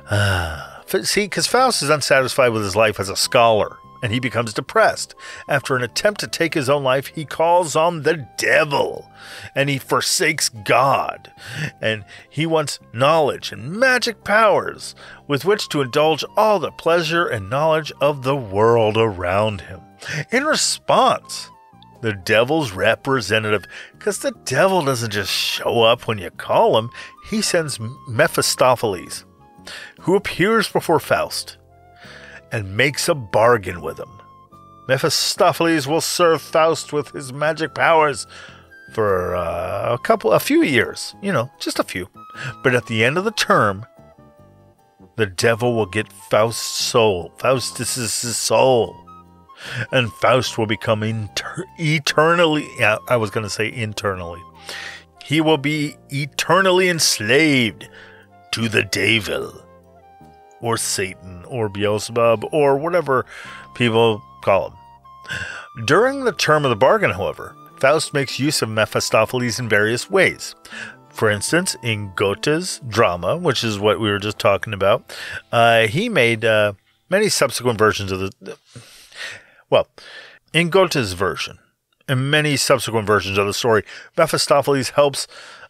Because Faust is unsatisfied with his life as a scholar, and he becomes depressed. After an attempt to take his own life, he calls on the devil, and he forsakes God. And he wants knowledge and magic powers with which to indulge all the pleasure and knowledge of the world around him. In response, the devil's representative, because the devil doesn't just show up when you call him, he sends Mephistopheles, who appears before Faust and makes a bargain with him. Mephistopheles will serve Faust with his magic powers for a few years, just a few. But at the end of the term, the devil will get Faust's soul. Faustus' soul. And Faust will become eternally, I was going to say internally. He will be eternally enslaved to the devil, or Satan, or Beelzebub, or whatever people call him. During the term of the bargain, however, Faust makes use of Mephistopheles in various ways. For instance, in Goethe's drama, which is what we were just talking about, he made many subsequent versions of in Goethe's version, In many subsequent versions of the story, Mephistopheles helps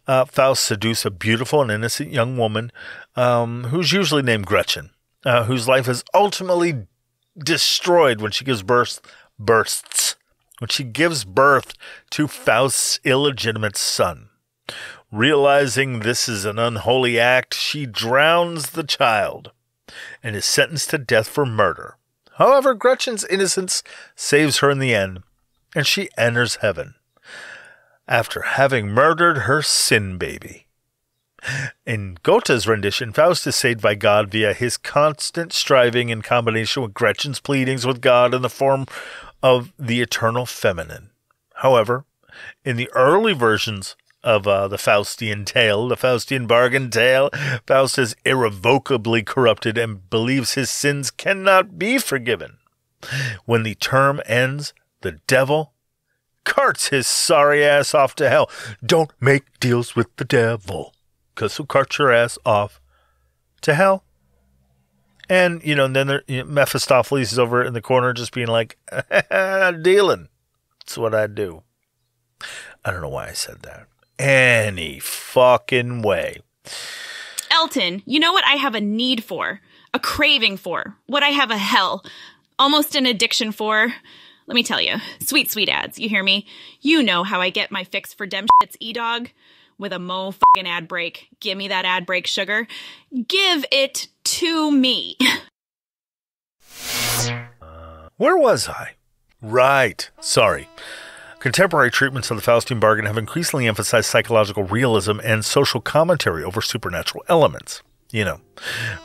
Faust seduce a beautiful and innocent young woman who's usually named Gretchen, whose life is ultimately destroyed when she gives birth to Faust's illegitimate son. Realizing this is an unholy act, she drowns the child and is sentenced to death for murder. However, Gretchen's innocence saves her in the end, and she enters heaven after having murdered her sin baby. In Goethe's rendition, Faust is saved by God via his constant striving in combination with Gretchen's pleadings with God in the form of the eternal feminine. However, in the early versions of the Faustian tale, the Faustian bargain tale, Faust is irrevocably corrupted and believes his sins cannot be forgiven. When the term ends, the devil carts his sorry ass off to hell. Don't make deals with the devil, because he'll cart your ass off to hell. And, then Mephistopheles is over in the corner just being like, dealing. That's what I do. I don't know why I said that. Any fucking way. Elton, you know what I have a need for? A craving for? What I have a hell, almost an addiction for? Let me tell you. Sweet, sweet ads. You hear me? You know how I get my fix for dem shits, E-Dog? With a fucking ad break. Give me that ad break, sugar. Give it to me. Where was I? Right. Sorry. Contemporary treatments of the Faustian bargain have increasingly emphasized psychological realism and social commentary over supernatural elements,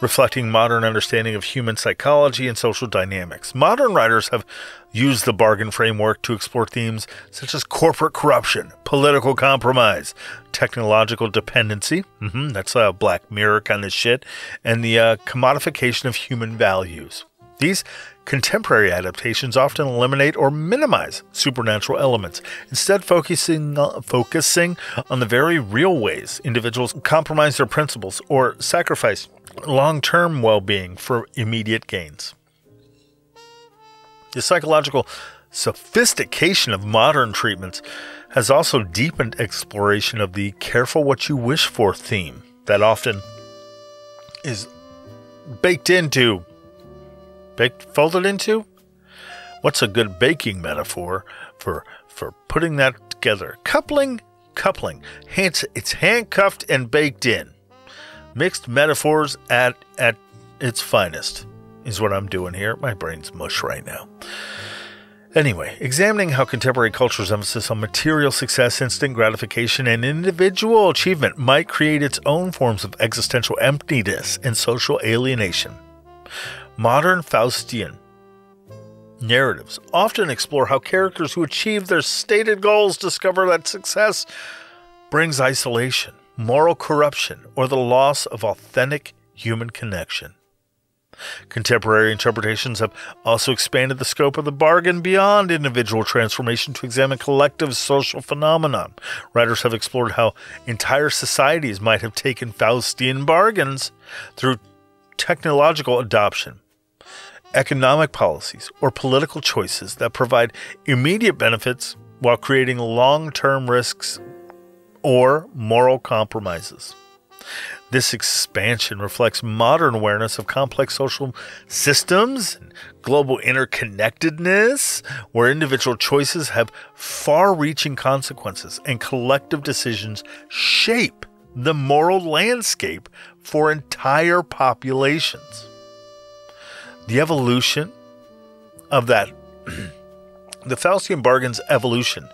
reflecting modern understanding of human psychology and social dynamics. Modern writers have used the bargain framework to explore themes such as corporate corruption, political compromise, technological dependency, that's a Black Mirror kind of shit, and the commodification of human values. These contemporary adaptations often eliminate or minimize supernatural elements, instead focusing on the very real ways individuals compromise their principles or sacrifice long-term well-being for immediate gains. The psychological sophistication of modern treatments has also deepened exploration of the careful what you wish for theme that often is folded into? What's a good baking metaphor for putting that together? Coupling. It's handcuffed and baked in. Mixed metaphors at its finest is what I'm doing here. My brain's mush right now. Anyway, examining how contemporary culture's emphasis on material success, instant gratification, and individual achievement might create its own forms of existential emptiness and social alienation. Modern Faustian narratives often explore how characters who achieve their stated goals discover that success brings isolation, moral corruption, or the loss of authentic human connection. Contemporary interpretations have also expanded the scope of the bargain beyond individual transformation to examine collective social phenomenon. Writers have explored how entire societies might have taken Faustian bargains through technological adoption, economic policies, or political choices that provide immediate benefits while creating long-term risks or moral compromises. This expansion reflects modern awareness of complex social systems and global interconnectedness, where individual choices have far-reaching consequences and collective decisions shape the moral landscape for entire populations. The evolution of the Faustian bargain's evolution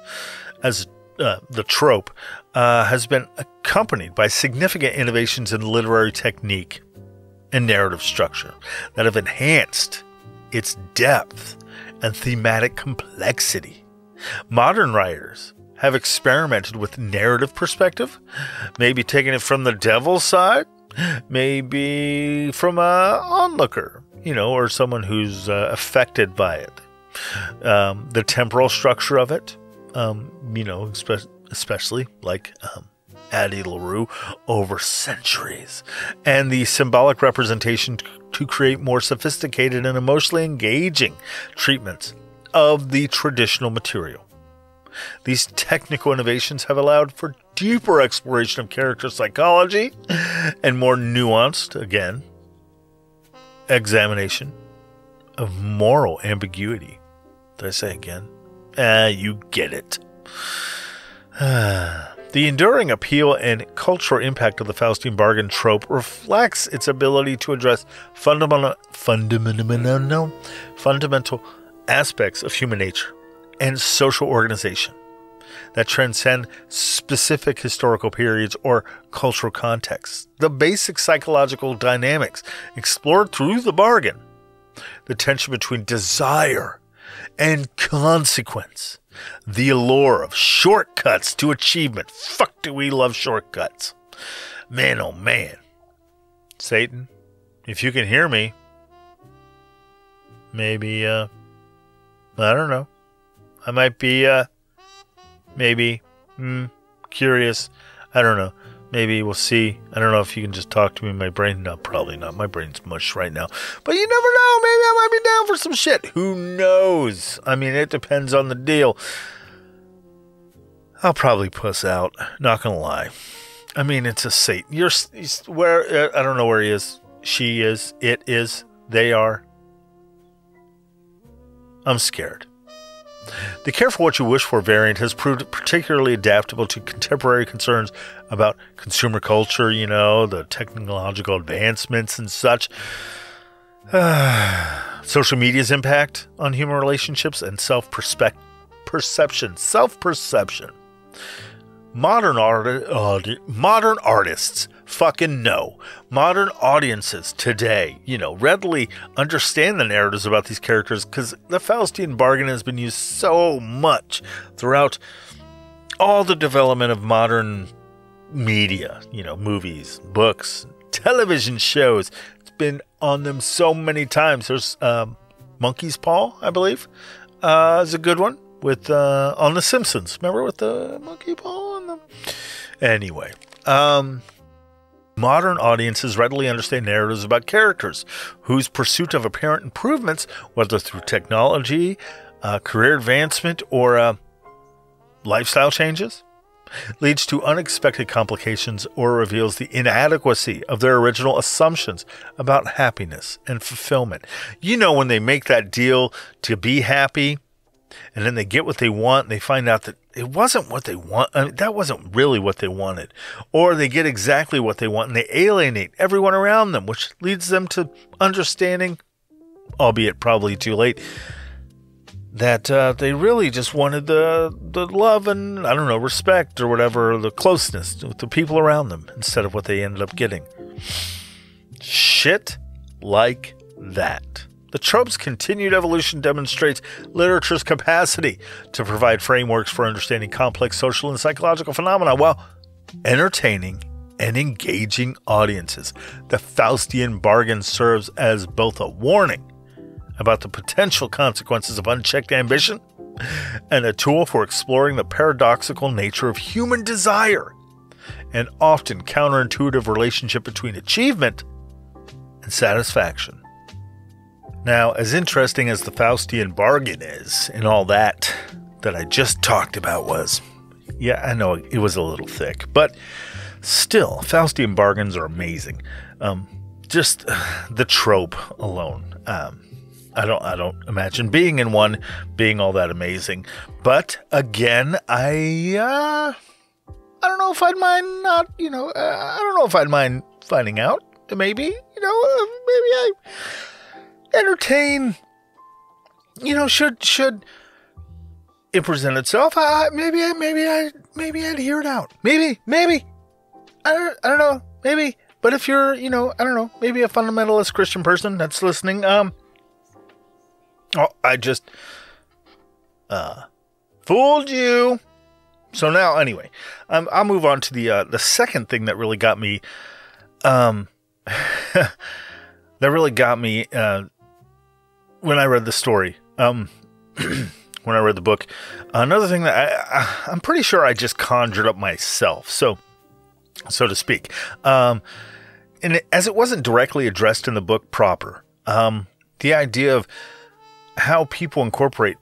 as the trope has been accompanied by significant innovations in literary technique and narrative structure that have enhanced its depth and thematic complexity. Modern writers have experimented with narrative perspective, maybe taking it from the devil's side, maybe from an onlooker, or someone who's affected by it. The temporal structure of it, especially like Addie LaRue over centuries, and the symbolic representation to create more sophisticated and emotionally engaging treatments of the traditional material. These technical innovations have allowed for deeper exploration of character psychology and more nuanced, again, examination of moral ambiguity. Did I say again? You get it. The enduring appeal and cultural impact of the Faustian bargain trope reflects its ability to address fundamental aspects of human nature and social organization that transcend specific historical periods or cultural contexts. The basic psychological dynamics explored through the bargain, the tension between desire and consequence, the allure of shortcuts to achievement. Fuck, do we love shortcuts. Man, oh man. Satan, if you can hear me, maybe, I don't know. I might be, curious. I don't know. Maybe we'll see. I don't know if you can just talk to me in my brain. No, probably not. My brain's mush right now. But you never know. Maybe I might be down for some shit. Who knows? I mean, it depends on the deal. I'll probably puss out. Not gonna lie. I mean, it's a Satan. He's where, I don't know where he is. She is. It is. They are. I'm scared. The careful what you wish for variant has proved particularly adaptable to contemporary concerns about consumer culture, you know, the technological advancements and such. Social media's impact on human relationships and self-perception. Modern artists fucking know. Modern audiences today, you know, readily understand the narratives about these characters because the Faustian bargain has been used so much throughout all the development of modern media, you know, movies, books, television shows. It's been on them so many times. There's Monkey's Paw, I believe, is a good one with on The Simpsons. Remember with the monkey paw on them? Anyway, modern audiences readily understand narratives about characters whose pursuit of apparent improvements, whether through technology, career advancement, or lifestyle changes, leads to unexpected complications or reveals the inadequacy of their original assumptions about happiness and fulfillment. You know, when they make that deal to be happy, and then they get what they want, and they find out that it wasn't what they want. I mean, that wasn't really what they wanted. Or they get exactly what they want, and they alienate everyone around them, which leads them to understanding, albeit probably too late, that they really just wanted the love and, I don't know, respect or whatever, the closeness with the people around them, instead of what they ended up getting. Shit like that. The trope's continued evolution demonstrates literature's capacity to provide frameworks for understanding complex social and psychological phenomena while entertaining and engaging audiences. The Faustian bargain serves as both a warning about the potential consequences of unchecked ambition and a tool for exploring the paradoxical nature of human desire and often counterintuitive relationship between achievement and satisfaction. Now, as interesting as the Faustian bargain is, and all that I just talked about was, yeah, I know it was a little thick, but still, Faustian bargains are amazing. Just the trope alone. I don't imagine being in one being all that amazing. But again, I don't know if I'd mind not, I don't know if I'd mind finding out. Maybe, maybe I entertain, should it present itself, maybe I'd hear it out. Maybe, I don't know, maybe. But if you're, I don't know, maybe a fundamentalist Christian person that's listening, I just, fooled you. So now, anyway, I'll move on to the second thing that really got me, when I read the story, when I read the book. Another thing that I'm pretty sure I just conjured up myself, so to speak. And as it wasn't directly addressed in the book proper, the idea of how people incorporate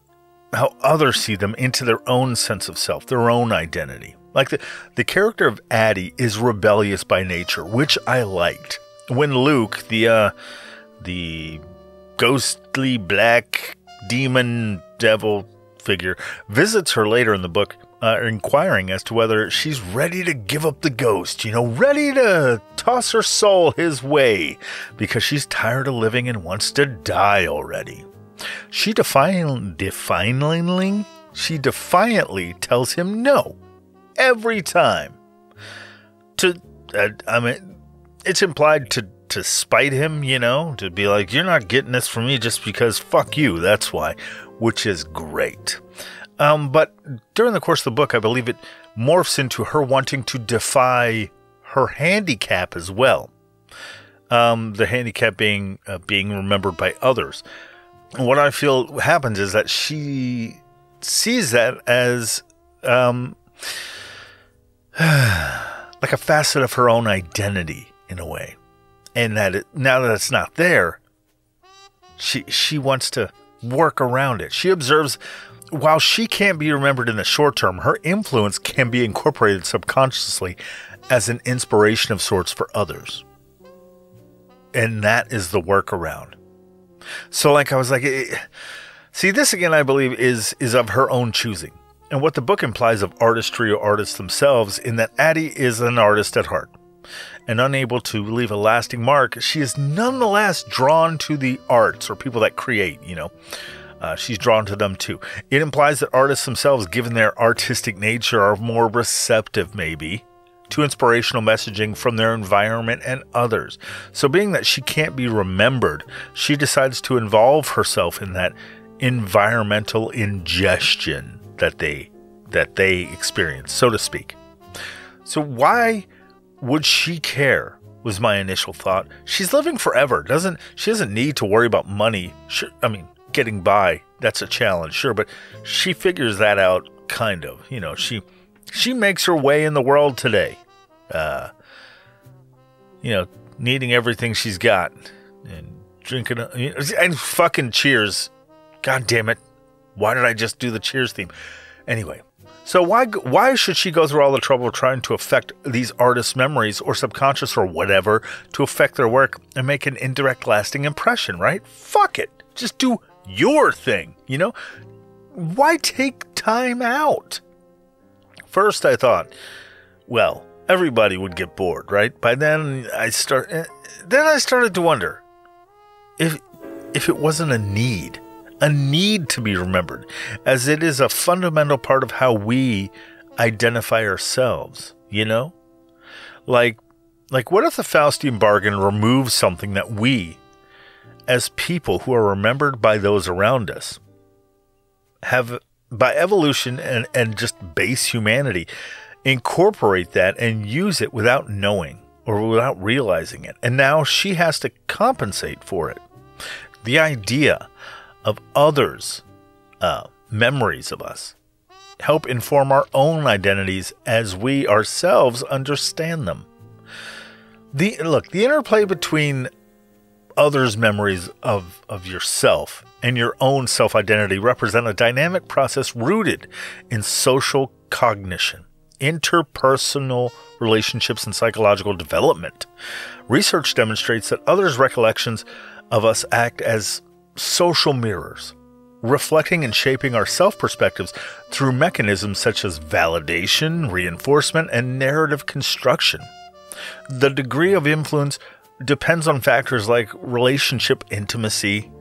how others see them into their own sense of self, their own identity. Like the character of Addie is rebellious by nature, which I liked. When Luke, the ghostly black demon devil figure, visits her later in the book, inquiring as to whether she's ready to give up the ghost, ready to toss her soul his way because she's tired of living and wants to die already. She defiantly tells him no every time. It's implied to spite him, to be like, you're not getting this from me just because fuck you, that's why, which is great. But during the course of the book, I believe it morphs into her wanting to defy her handicap as well. The handicap being remembered by others. And what I feel happens is that she sees that as like a facet of her own identity in a way. And that now that it's not there, she wants to work around it. She observes, while she can't be remembered in the short term, her influence can be incorporated subconsciously as an inspiration of sorts for others. And that is the workaround. So like I was like, see, this again, I believe is of her own choosing. And what the book implies of artistry or artists themselves, in that Addie is an artist at heart. And unable to leave a lasting mark, she is nonetheless drawn to the arts or people that create, she's drawn to them too. It implies that artists themselves, given their artistic nature, are more receptive maybe to inspirational messaging from their environment and others. So being that she can't be remembered, she decides to involve herself in that environmental ingestion that they experience, so to speak. So why would she care, was my initial thought. She's living forever. She doesn't need to worry about money. Sure, getting by, that's a challenge, sure, but she figures that out, kind of. She makes her way in the world today. Needing everything she's got and drinking and fucking Cheers. God damn it. Why did I just do the Cheers theme? Anyway, so why should she go through all the trouble of trying to affect these artists' memories or subconscious or whatever to affect their work and make an indirect lasting impression, right? Fuck it. Just do your thing, Why take time out? First I thought, well, everybody would get bored, right? By then I started to wonder if it wasn't a need to be remembered, as it is a fundamental part of how we identify ourselves, Like what if the Faustian bargain removes something that we, as people who are remembered by those around us, have, by evolution and just base humanity, incorporate that and use it without knowing or without realizing it. And now she has to compensate for it. The idea of others' memories of us help inform our own identities as we ourselves understand them. The interplay between others' memories of yourself and your own self-identity represent a dynamic process rooted in social cognition, interpersonal relationships, and psychological development. Research demonstrates that others' recollections of us act as social mirrors, reflecting and shaping our self-perspectives through mechanisms such as validation, reinforcement, and narrative construction. The degree of influence depends on factors like relationship intimacy,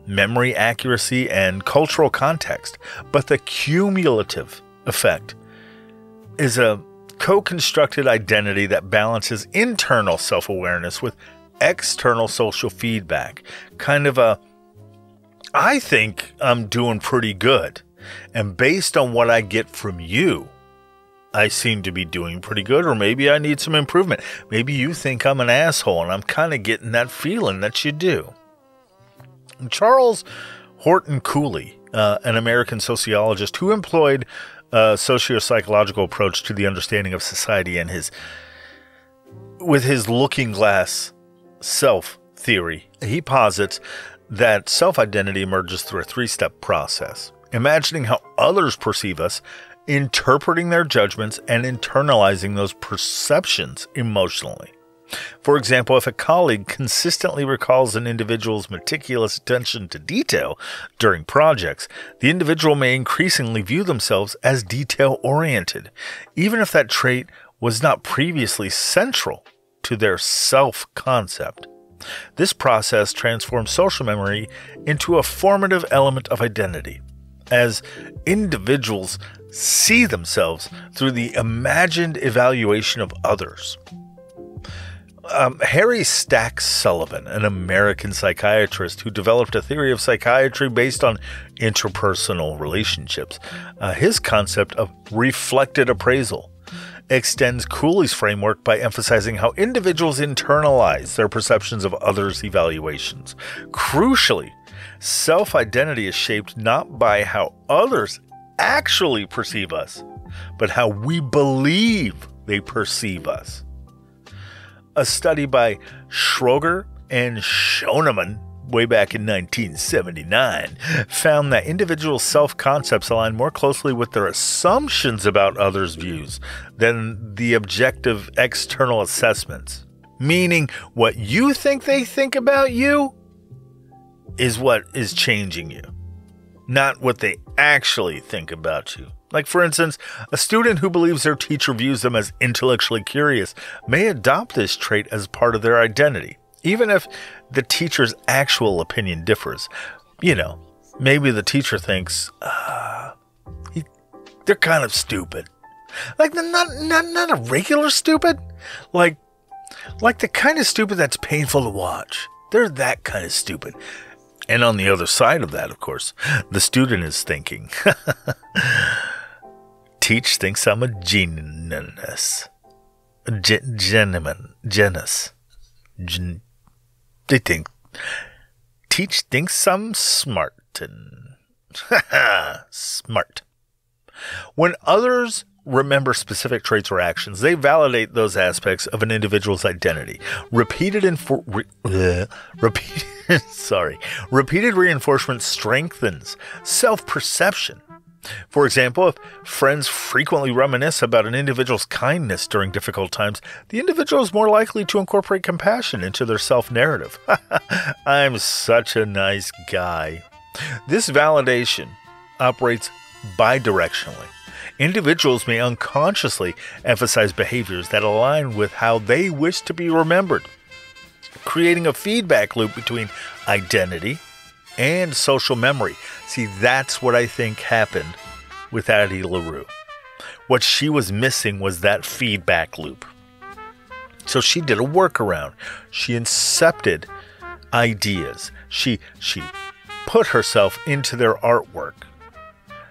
memory accuracy, and cultural context, but the cumulative effect is a co-constructed identity that balances internal self-awareness with external social feedback. Kind of I think I'm doing pretty good, and based on what I get from you, I seem to be doing pretty good, or maybe I need some improvement. Maybe you think I'm an asshole, and I'm kind of getting that feeling that you do. Charles Horton Cooley, an American sociologist who employed a socio-psychological approach to the understanding of society and with his looking glass self theory, he posits that self-identity emerges through a 3-step process: imagining how others perceive us, interpreting their judgments, and internalizing those perceptions emotionally. For example, if a colleague consistently recalls an individual's meticulous attention to detail during projects, the individual may increasingly view themselves as detail-oriented, even if that trait was not previously central to their self-concept. This process transforms social memory into a formative element of identity, as individuals see themselves through the imagined evaluation of others. Harry Stack Sullivan, an American psychiatrist who developed a theory of psychiatry based on interpersonal relationships, his concept of reflected appraisal extends Cooley's framework by emphasizing how individuals internalize their perceptions of others' evaluations. Crucially, self-identity is shaped not by how others actually perceive us, but how we believe they perceive us. A study by Schroger and Schoenemann way back in 1979 found that individual self-concepts align more closely with their assumptions about others' views than the objective external assessments. Meaning, what you think they think about you is what is changing you, not what they actually think about you. Like, for instance, a student who believes their teacher views them as intellectually curious may adopt this trait as part of their identity, even if the teacher's actual opinion differs. You know, maybe the teacher thinks, they're kind of stupid. Like, not a regular stupid. Like the kind of stupid that's painful to watch. They're that kind of stupid. And on the other side of that, of course, the student is thinking, Teach thinks I'm a genius. They think Teach thinks I'm smart. Smart. When others remember specific traits or actions, they validate those aspects of an individual's identity. Repeated reinforcement strengthens self-perception. For example, if friends frequently reminisce about an individual's kindness during difficult times, the individual is more likely to incorporate compassion into their self-narrative. I'm such a nice guy. This validation operates bidirectionally. Individuals may unconsciously emphasize behaviors that align with how they wish to be remembered, creating a feedback loop between identity and social memory. See, that's what I think happened with Addie LaRue. What she was missing was that feedback loop. So she did a workaround. She incepted ideas. She put herself into their artwork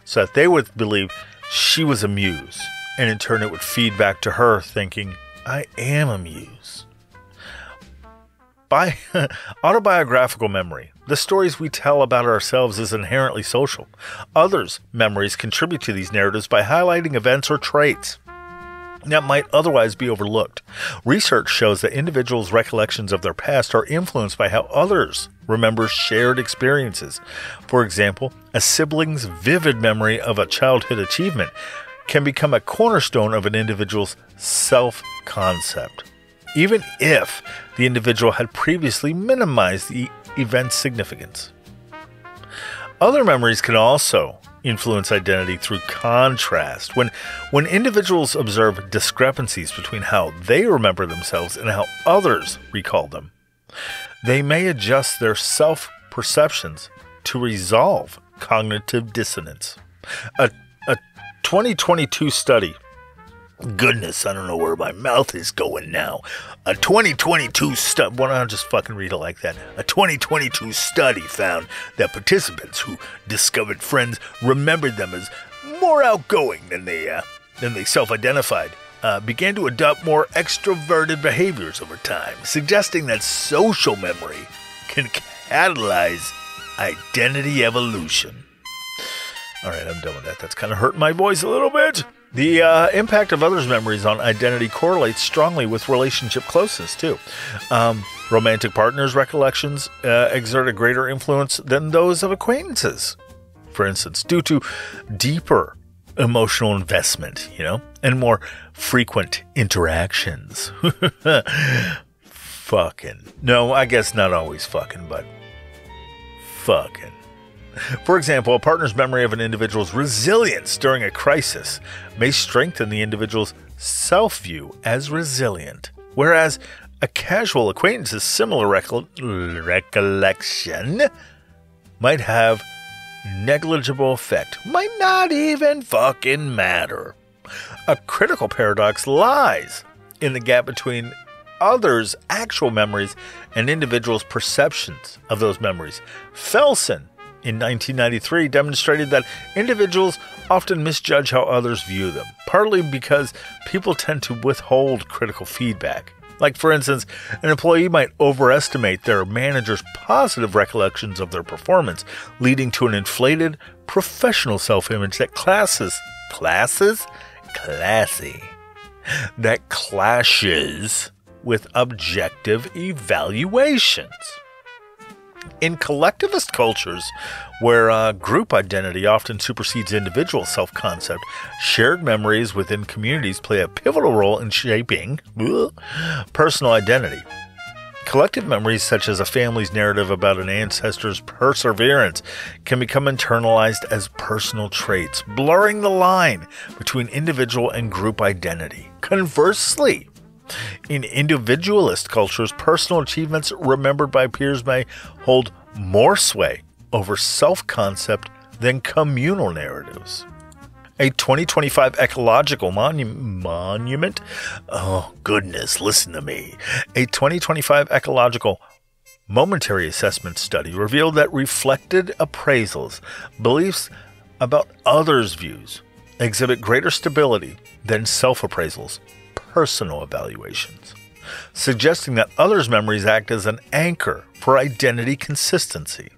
so that they would believe she was a muse, and in turn it would feed back to her thinking, I am a muse. By autobiographical memory, the stories we tell about ourselves is inherently social. Others' memories contribute to these narratives by highlighting events or traits that might otherwise be overlooked. Research shows that individuals' recollections of their past are influenced by how others remember shared experiences. For example, a sibling's vivid memory of a childhood achievement can become a cornerstone of an individual's self-concept, even if the individual had previously minimized the event's significance. Other memories can also influence identity through contrast. When individuals observe discrepancies between how they remember themselves and how others recall them, they may adjust their self-perceptions to resolve cognitive dissonance. A 2022 study, goodness, I don't know where my mouth is going now. A 2022 study, why don't I just fucking read it like that? A 2022 study found that participants who discovered friends remembered them as more outgoing than they self-identified, began to adopt more extroverted behaviors over time, suggesting that social memory can catalyze identity evolution. All right, I'm done with that. That's kind of hurting my voice a little bit. The impact of others' memories on identity correlates strongly with relationship closeness, too. Romantic partners' recollections exert a greater influence than those of acquaintances, for instance, due to deeper emotional investment, and more frequent interactions. Fucking. No, I guess not always fucking, but fucking. For example, a partner's memory of an individual's resilience during a crisis may strengthen the individual's self-view as resilient, whereas a casual acquaintance's similar recollection might have negligible effect, might not even fucking matter. A critical paradox lies in the gap between others' actual memories and individuals' perceptions of those memories. Felsen, in 1993, demonstrated that individuals often misjudge how others view them, partly because people tend to withhold critical feedback. Like, for instance, an employee might overestimate their manager's positive recollections of their performance, leading to an inflated professional self-image that classes? Classy. That clashes with objective evaluations. In collectivist cultures, where group identity often supersedes individual self-concept, shared memories within communities play a pivotal role in shaping personal identity. Collective memories, such as a family's narrative about an ancestor's perseverance, can become internalized as personal traits, blurring the line between individual and group identity. Conversely, in individualist cultures, personal achievements remembered by peers may hold more sway over self-concept than communal narratives. A 2025 ecological monument? Oh, goodness, listen to me. A 2025 ecological momentary assessment study revealed that reflected appraisals, beliefs about others' views, exhibit greater stability than self-appraisals, personal evaluations, suggesting that others' memories act as an anchor for identity consistency.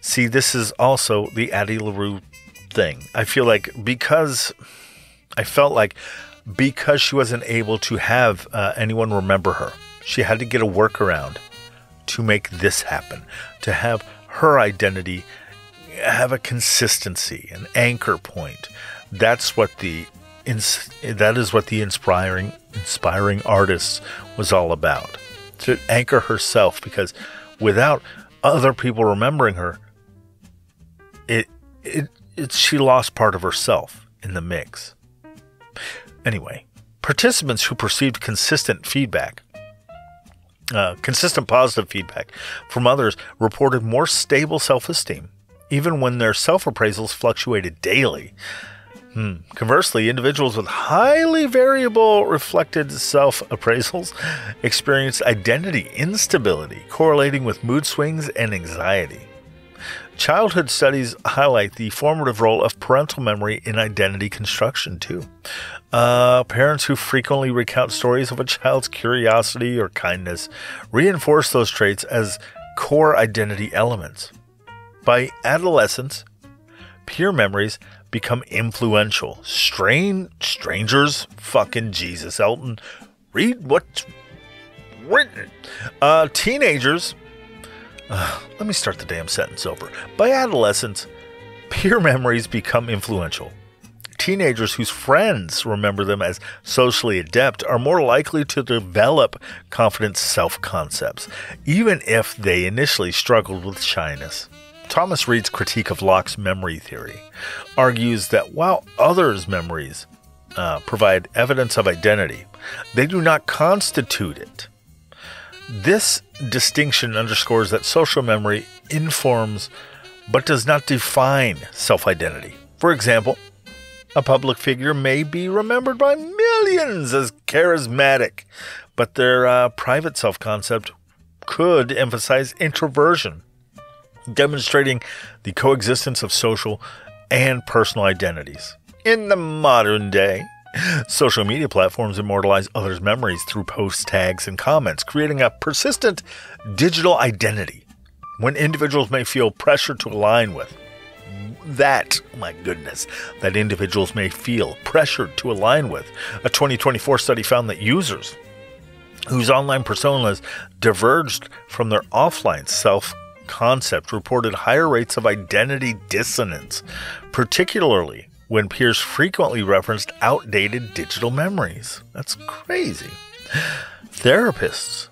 See, this is also the Addie LaRue thing. I felt like because she wasn't able to have anyone remember her, she had to get a workaround to make this happen, to have her identity have a consistency, an anchor point. That is what the inspiring artist was all about, to anchor herself, because without other people remembering her, she lost part of herself in the mix. Anyway, participants who perceived consistent positive feedback from others reported more stable self-esteem, even when their self-appraisals fluctuated daily. Conversely, individuals with highly variable reflected self-appraisals experienced identity instability, correlating with mood swings and anxiety. Childhood studies highlight the formative role of parental memory in identity construction, too. Parents who frequently recount stories of a child's curiosity or kindness reinforce those traits as core identity elements. By adolescence, peer memories become influential. Strangers, fucking Jesus, Elton, read what's written. Teenagers, let me start the damn sentence over. By adolescence, peer memories become influential. Teenagers whose friends remember them as socially adept are more likely to develop confident self-concepts, even if they initially struggled with shyness. Thomas Reid's critique of Locke's memory theory argues that while others' memories provide evidence of identity, they do not constitute it. This distinction underscores that social memory informs but does not define self-identity. For example, a public figure may be remembered by millions as charismatic, but their private self-concept could emphasize introversion, demonstrating the coexistence of social and personal identities. In the modern day, social media platforms immortalize others' memories through posts, tags, and comments, creating a persistent digital identity. When individuals may feel pressure to align with that individuals may feel pressured to align with. A 2024 study found that users whose online personas diverged from their offline self-concept, reported higher rates of identity dissonance, particularly when peers frequently referenced outdated digital memories. That's crazy. Therapists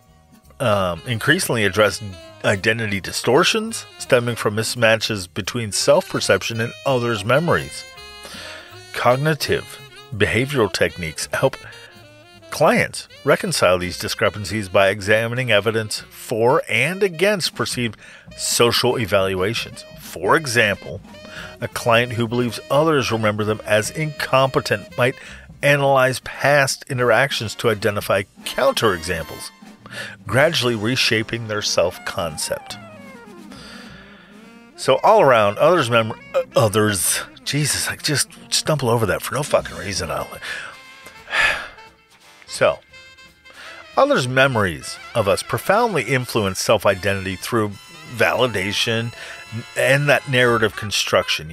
increasingly address identity distortions stemming from mismatches between self-perception and others' memories. Cognitive behavioral techniques help clients reconcile these discrepancies by examining evidence for and against perceived social evaluations. For example, a client who believes others remember them as incompetent might analyze past interactions to identify counterexamples, gradually reshaping their self-concept. So all around, others, Jesus, I just stumble over that for no fucking reason. So, others' memories of us profoundly influence self-identity through validation and that narrative construction.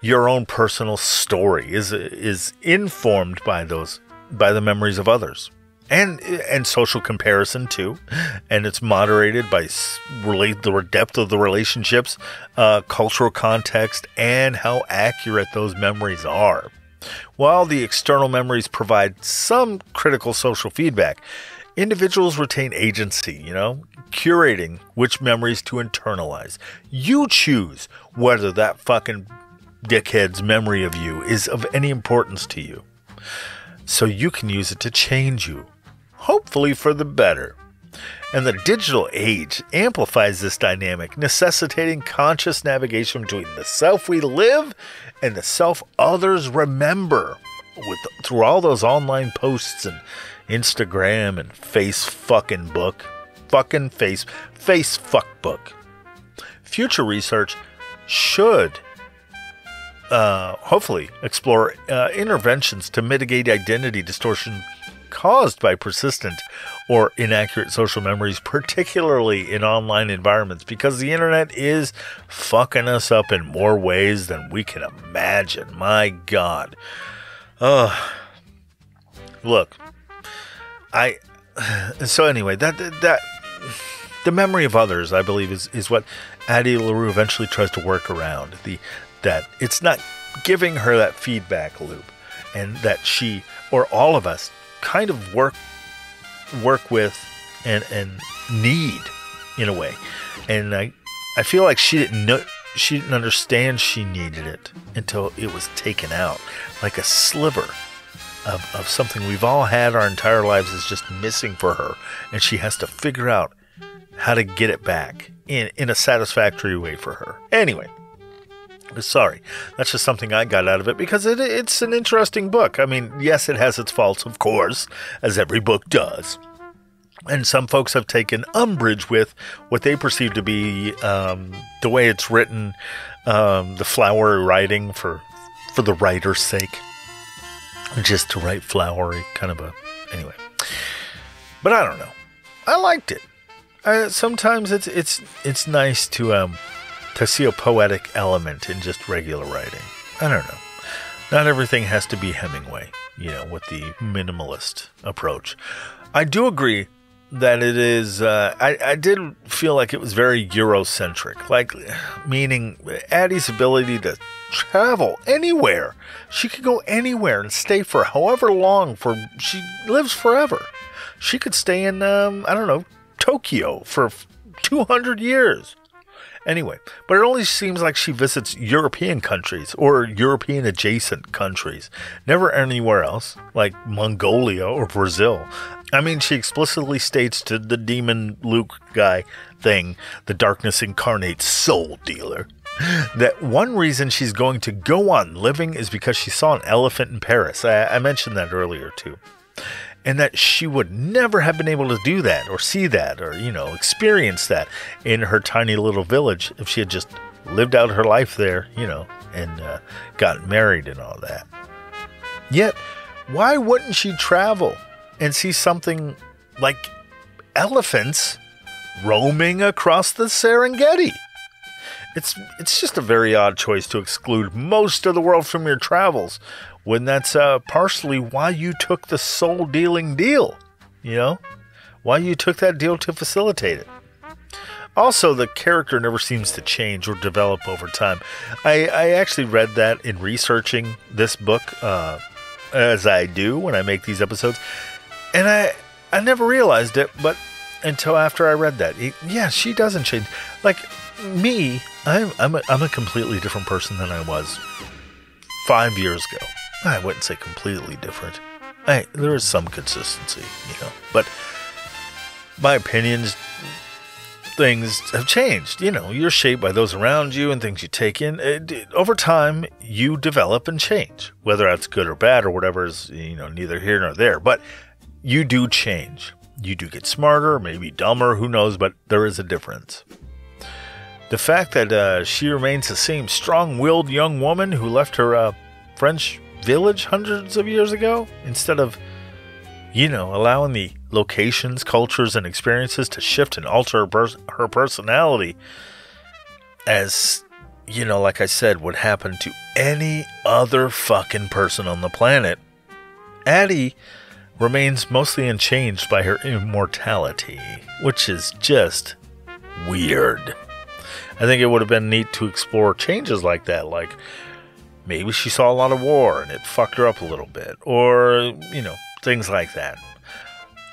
Your own personal story is informed by the memories of others, and social comparison too, and it's moderated by the depth of the relationships, cultural context, and how accurate those memories are. While the external memories provide some critical social feedback, individuals retain agency, curating which memories to internalize. You choose whether that fucking dickhead's memory of you is of any importance to you, so you can use it to change you, hopefully for the better. And the digital age amplifies this dynamic, necessitating conscious navigation between the self we live and the self others remember, through all those online posts and Instagram and face fucking book. Future research should hopefully explore interventions to mitigate identity distortion caused by persistent or inaccurate social memories, particularly in online environments, because the internet is fucking us up in more ways than we can imagine. My God. Look, so anyway, that the memory of others, I believe, is what Addie LaRue eventually tries to work around. That it's not giving her that feedback loop, and that she, or all of us, kind of work with and need in a way. And I feel like she didn't understand she needed it until it was taken out, like a sliver of something we've all had our entire lives is just missing for her, and she has to figure out how to get it back in a satisfactory way for her. Anyway, sorry, that's just something I got out of it, because it's an interesting book. I mean, yes, it has its faults, of course, as every book does. And some folks have taken umbrage with what they perceive to be the way it's written, the flowery writing for the writer's sake. Just to write flowery, anyway. But I don't know. I liked it. Sometimes it's nice to see a poetic element in just regular writing. I don't know. Not everything has to be Hemingway, with the minimalist approach. I do agree that it is, I did feel like it was very Eurocentric, meaning Addie's ability to travel anywhere. She could go anywhere and stay for however long, she lives forever. She could stay in, Tokyo for 200 years. Anyway, but it only seems like she visits European countries or European adjacent countries, never anywhere else, like Mongolia or Brazil. I mean, she explicitly states to the demon Luke guy thing, the darkness incarnate soul dealer, that one reason she's going to go on living is because she saw an elephant in Paris. I mentioned that earlier too. And that she would never have been able to do that or see that or, experience that in her tiny little village if she had just lived out her life there, and gotten married and all that. Yet, why wouldn't she travel and see something like elephants roaming across the Serengeti? It's just a very odd choice to exclude most of the world from your travels, when that's partially why you took the soul-dealing deal. you know? Why you took that deal to facilitate it. Also, the character never seems to change or develop over time. I actually read that in researching this book, as I do when I make these episodes. And I never realized it, but until after I read that. Yeah, she doesn't change. Like, me, I'm a completely different person than I was 5 years ago. I wouldn't say completely different. There is some consistency, you know. But my opinions, things have changed. You know, you're shaped by those around you and things you take in. Over time, you develop and change. Whether that's good or bad or whatever is, you know, neither here nor there. But you do change. You do get smarter, maybe dumber, who knows, but there is a difference. The fact that she remains the same strong-willed young woman who left her French village hundreds of years ago, instead of, you know, allowing the locations, cultures, and experiences to shift and alter her personality, as, you know, like I said, would happen to any other fucking person on the planet. Addie remains mostly unchanged by her immortality, which is just weird. I think it would have been neat to explore changes like that, like maybe she saw a lot of war and it fucked her up a little bit, or, you know, things like that.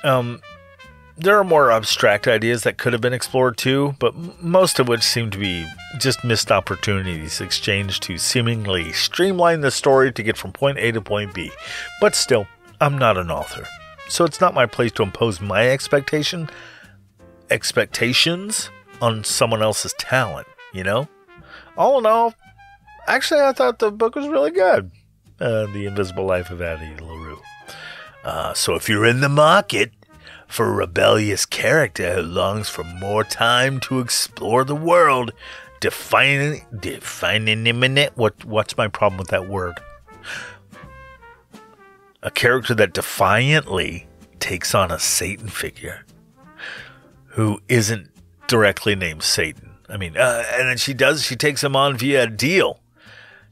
There are more abstract ideas that could have been explored too, but most of which seem to be just missed opportunities exchanged to seemingly streamline the story to get from point A to point B. But still, I'm not an author, so it's not my place to impose my expectations on someone else's talent, you know? All in all, actually, I thought the book was really good. The Invisible Life of Addie LaRue. So if you're in the market for a rebellious character who longs for more time to explore the world, defining imminent, what's my problem with that word? A character that defiantly takes on a Satan figure who isn't directly named Satan. I mean, and then she takes him on via a deal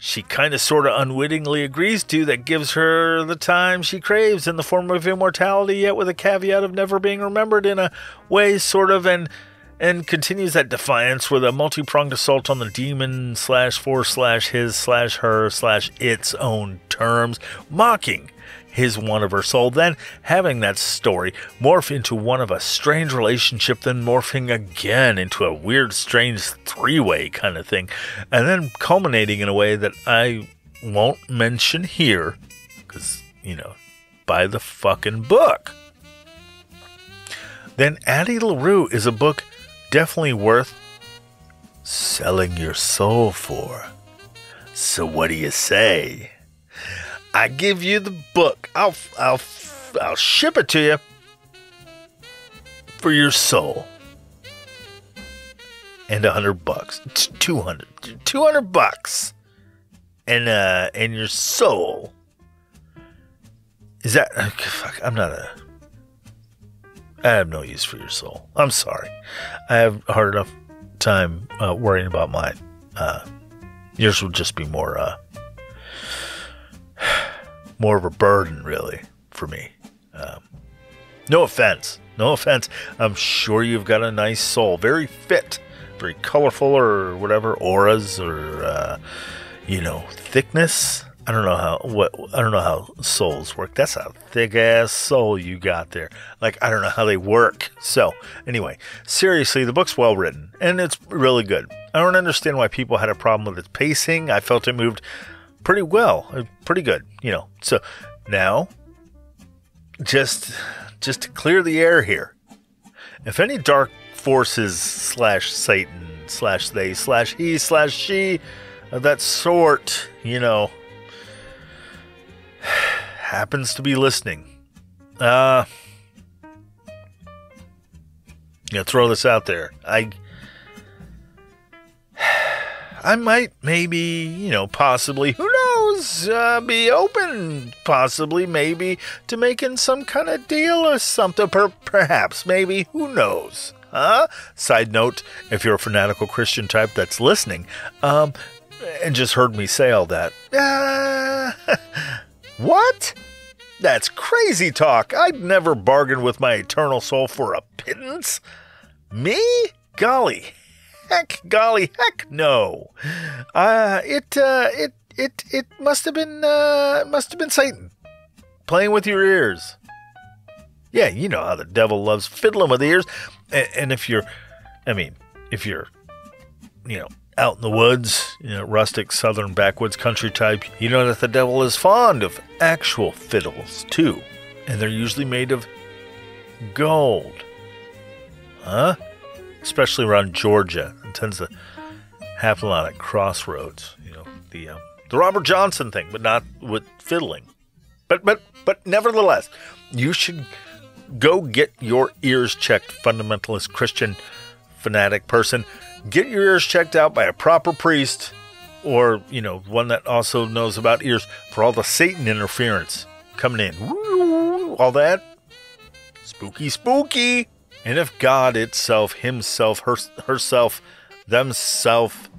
she kind of sort of unwittingly agrees to that gives her the time she craves in the form of immortality, yet with a caveat of never being remembered in a way, sort of, and continues that defiance with a multi-pronged assault on the demon /for/his/her/its own terms, mocking his one of her soul, then having that story morph into one of a strange relationship, then morphing again into a weird, strange three-way kind of thing, and then culminating in a way that I won't mention here, because, you know, buy the fucking book. Then Addie LaRue is a book definitely worth selling your soul for. So what do you say? I give you the book. I'll ship it to you for your soul. And $100. It's $200 and your soul. Is that fuck, I have no use for your soul. I'm sorry. I have a hard enough time worrying about mine. Yours will just be more of a burden, really, for me. No offense. I'm sure you've got a nice soul. Very fit. Very colorful, or whatever. Auras, or, thickness. I don't know how souls work. That's a thick-ass soul you got there. Like, I don't know how they work. So, anyway, seriously, the book's well written, and it's really good. I don't understand why people had a problem with its pacing. I felt it moved pretty well, pretty good, So now, just to clear the air here, if any dark forces /Satan /they /he /she of that sort, happens to be listening, throw this out there. I might, maybe, possibly, who knows, be open, possibly, maybe, to making some kind of deal or something, perhaps, maybe, who knows, huh? Side note, if you're a fanatical Christian type that's listening, and just heard me say all that, what? That's crazy talk. I'd never bargain with my eternal soul for a pittance. Me? Golly heck no. It must have been Satan playing with your ears. Yeah, you know how the devil loves fiddling with ears. And if you're out in the woods, rustic southern backwoods country type, you know that the devil is fond of actual fiddles too. And they're usually made of gold. Huh? Especially around Georgia. It tends to happen a lot at crossroads. The Robert Johnson thing, but not with fiddling. But nevertheless, you should go get your ears checked, fundamentalist Christian fanatic person. Get your ears checked out by a proper priest, or, one that also knows about ears, for all the Satan interference coming in. Woo, all that. Spooky. And if God itself, himself, herself, themself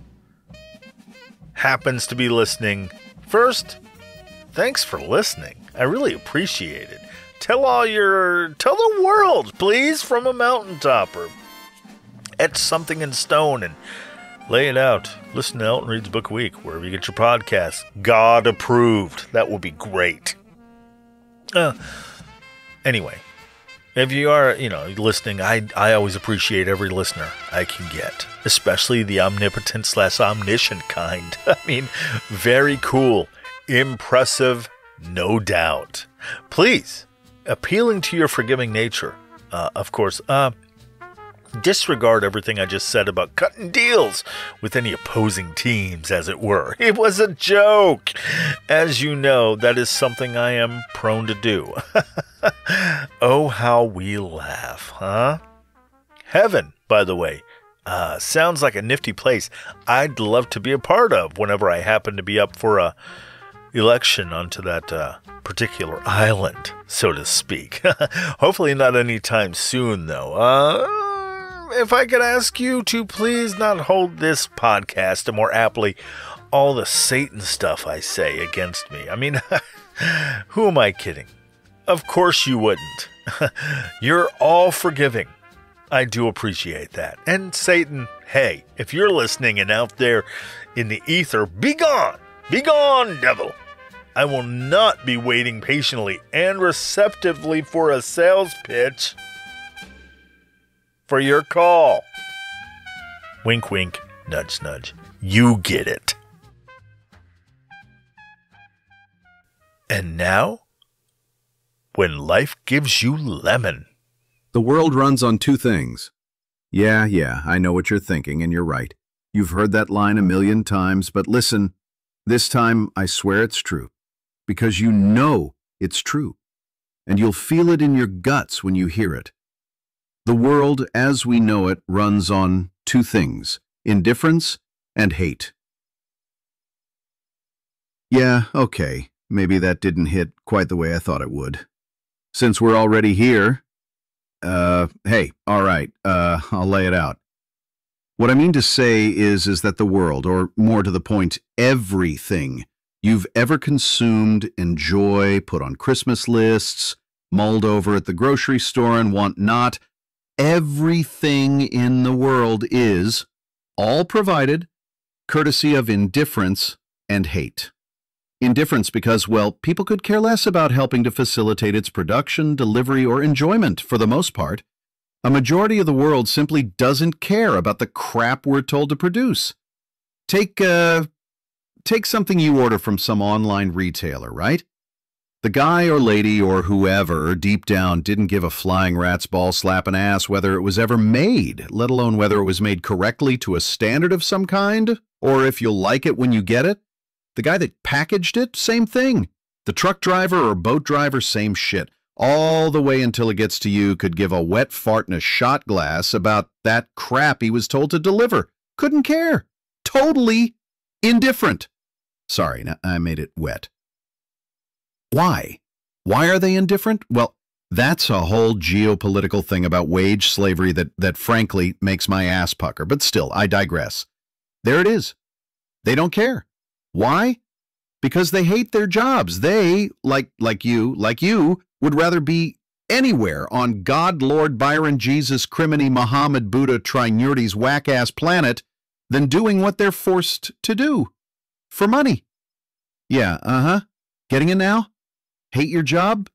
happens to be listening, first, thanks for listening. I really appreciate it. Tell the world, please, from a mountaintop, or etch something in stone and lay it out. Listen to Elton Reads Book a Week, wherever you get your podcasts. God approved. That would be great. Anyway, if you are, listening, I always appreciate every listener I can get, especially the omnipotent / omniscient kind. I mean, very cool, impressive, no doubt. Please, appealing to your forgiving nature, of course, disregard everything I just said about cutting deals with any opposing teams, as it were. It was a joke. As you know, that is something I am prone to do. Oh, how we laugh, huh? Heaven, by the way, sounds like a nifty place I'd love to be a part of whenever I happen to be up for a election onto that particular island, so to speak. Hopefully not anytime soon, though. If I could ask you to please not hold this podcast, and more aptly, all the Satan stuff I say against me. I mean, who am I kidding? Of course you wouldn't. You're all forgiving. I do appreciate that. And Satan, hey, if you're listening and out there in the ether, be gone! Be gone, devil! I will not be waiting patiently and receptively for a sales pitch for your call. Wink, wink, nudge, nudge. You get it. And now, when life gives you lemon. The world runs on two things. Yeah, I know what you're thinking, and you're right. You've heard that line a million times, but listen, this time I swear it's true. Because you know it's true. And you'll feel it in your guts when you hear it. The world, as we know it, runs on two things: indifference and hate. Yeah, okay, maybe that didn't hit quite the way I thought it would. Since we're already here, hey, all right, I'll lay it out. What I mean to say is that the world, or more to the point, everything you've ever consumed, enjoy, put on Christmas lists, mulled over at the grocery store and want not, everything in the world is all provided courtesy of indifference and hate. Indifference because, well, people could care less about helping to facilitate its production, delivery, or enjoyment for the most part. A majority of the world simply doesn't care about the crap we're told to produce. Take something you order from some online retailer, right? The guy or lady or whoever deep down didn't give a flying rat's ball slapping ass whether it was ever made, let alone whether it was made correctly to a standard of some kind, or if you'll like it when you get it. The guy that packaged it, same thing. The truck driver or boat driver, same shit. All the way until it gets to you could give a wet fart in a shot glass about that crap he was told to deliver. Couldn't care. Totally indifferent. Sorry, I made it wet. Why? Why are they indifferent? Well, that's a whole geopolitical thing about wage slavery that frankly makes my ass pucker. But still, I digress. There it is. They don't care. Why? because they hate their jobs. They, like you, would rather be anywhere on God, Lord, Byron, Jesus, Criminy, Muhammad, Buddha, Trinurti's whack-ass planet than doing what they're forced to do. For money. Yeah, Getting it now? Hate your job?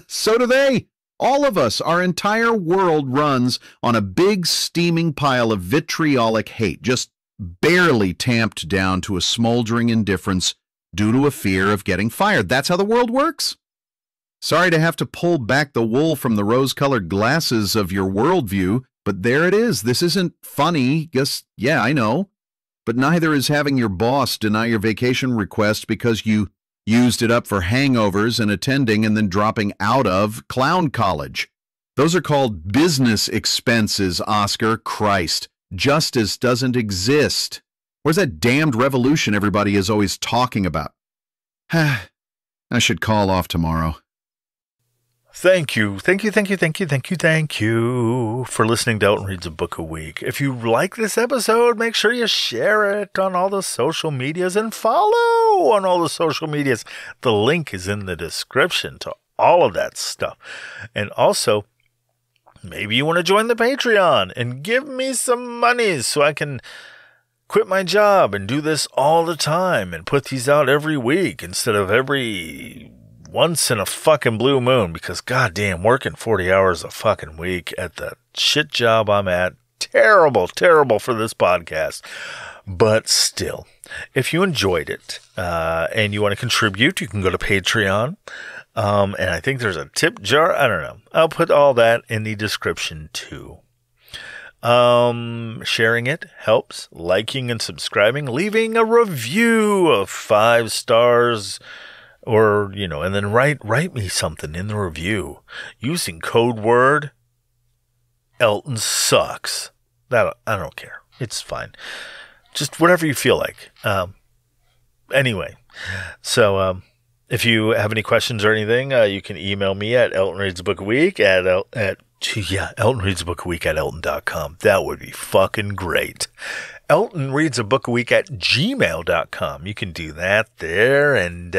So do they. All of us. Our entire world runs on a big steaming pile of vitriolic hate, just barely tamped down to a smoldering indifference due to a fear of getting fired. That's how the world works. Sorry to have to pull back the wool from the rose-colored glasses of your worldview, but there it is. This isn't funny. Yeah, I know. But neither is having your boss deny your vacation request because you used it up for hangovers and attending and then dropping out of clown college. Those are called business expenses, Oscar. Christ. Justice doesn't exist. Where's that damned revolution everybody is always talking about? I should call off tomorrow. Thank you for listening to Elton Reads a Book a Week. If you like this episode, make sure you share it on all the social medias and follow on all the social medias. The link is in the description to all of that stuff. And also, maybe you want to join the Patreon and give me some money so I can quit my job and do this all the time and put these out every week instead of every once in a fucking blue moon, because goddamn, working 40 hours a fucking week at the shit job I'm at, terrible for this podcast. But still, if you enjoyed it and you want to contribute, you can go to Patreon. And I think there's a tip jar. I don't know. I'll put all that in the description too. Sharing it helps. Liking and subscribing. Leaving a review of 5 stars. Or, and then write me something in the review using code word Elton sucks. That I don't care. It's fine. Just whatever you feel like. Anyway, so if you have any questions or anything, you can email me at eltonreadsabookaweek at eltonreadsabookaweek@elton.com. That would be fucking great. Elton Reads a Book a Week at gmail.com. You can do that there. And,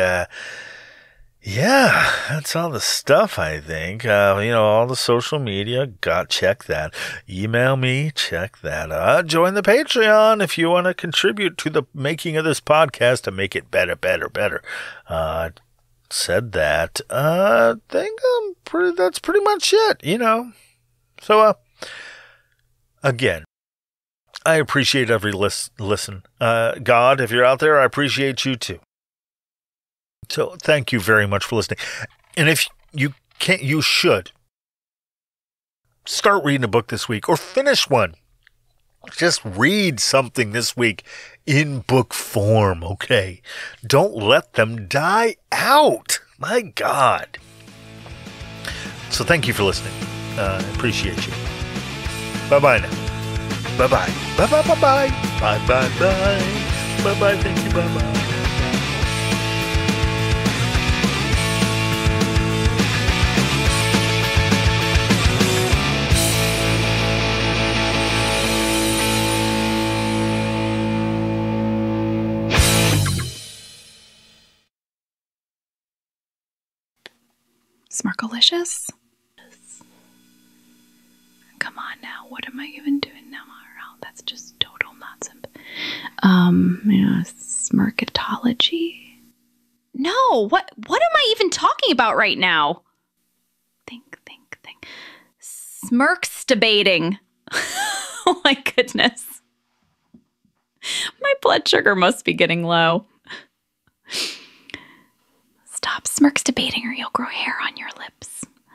yeah, that's all the stuff, I think. All the social media, check that. Email me, check that. Join the Patreon if you want to contribute to the making of this podcast to make it better. Said that. I think that's pretty much it, So, again, I appreciate every listen. God, if you're out there, I appreciate you too. So thank you very much for listening. And if you can't, you should start reading a book this week or finish one. Just read something this week in book form, okay? Don't let them die out. My God. So thank you for listening. I appreciate you. Bye-bye now. Bye-bye. Bye-bye. Bye-bye. Bye-bye. Bye-bye. Thank you. Bye-bye. Smirkalicious? Come on now. What am I even doing now? That's just total nonsense. Smirkatology? No, what am I even talking about right now? Think. Smirkstibating. Oh my goodness. My blood sugar must be getting low. Stop smirkstibating or you'll grow hair on your lips.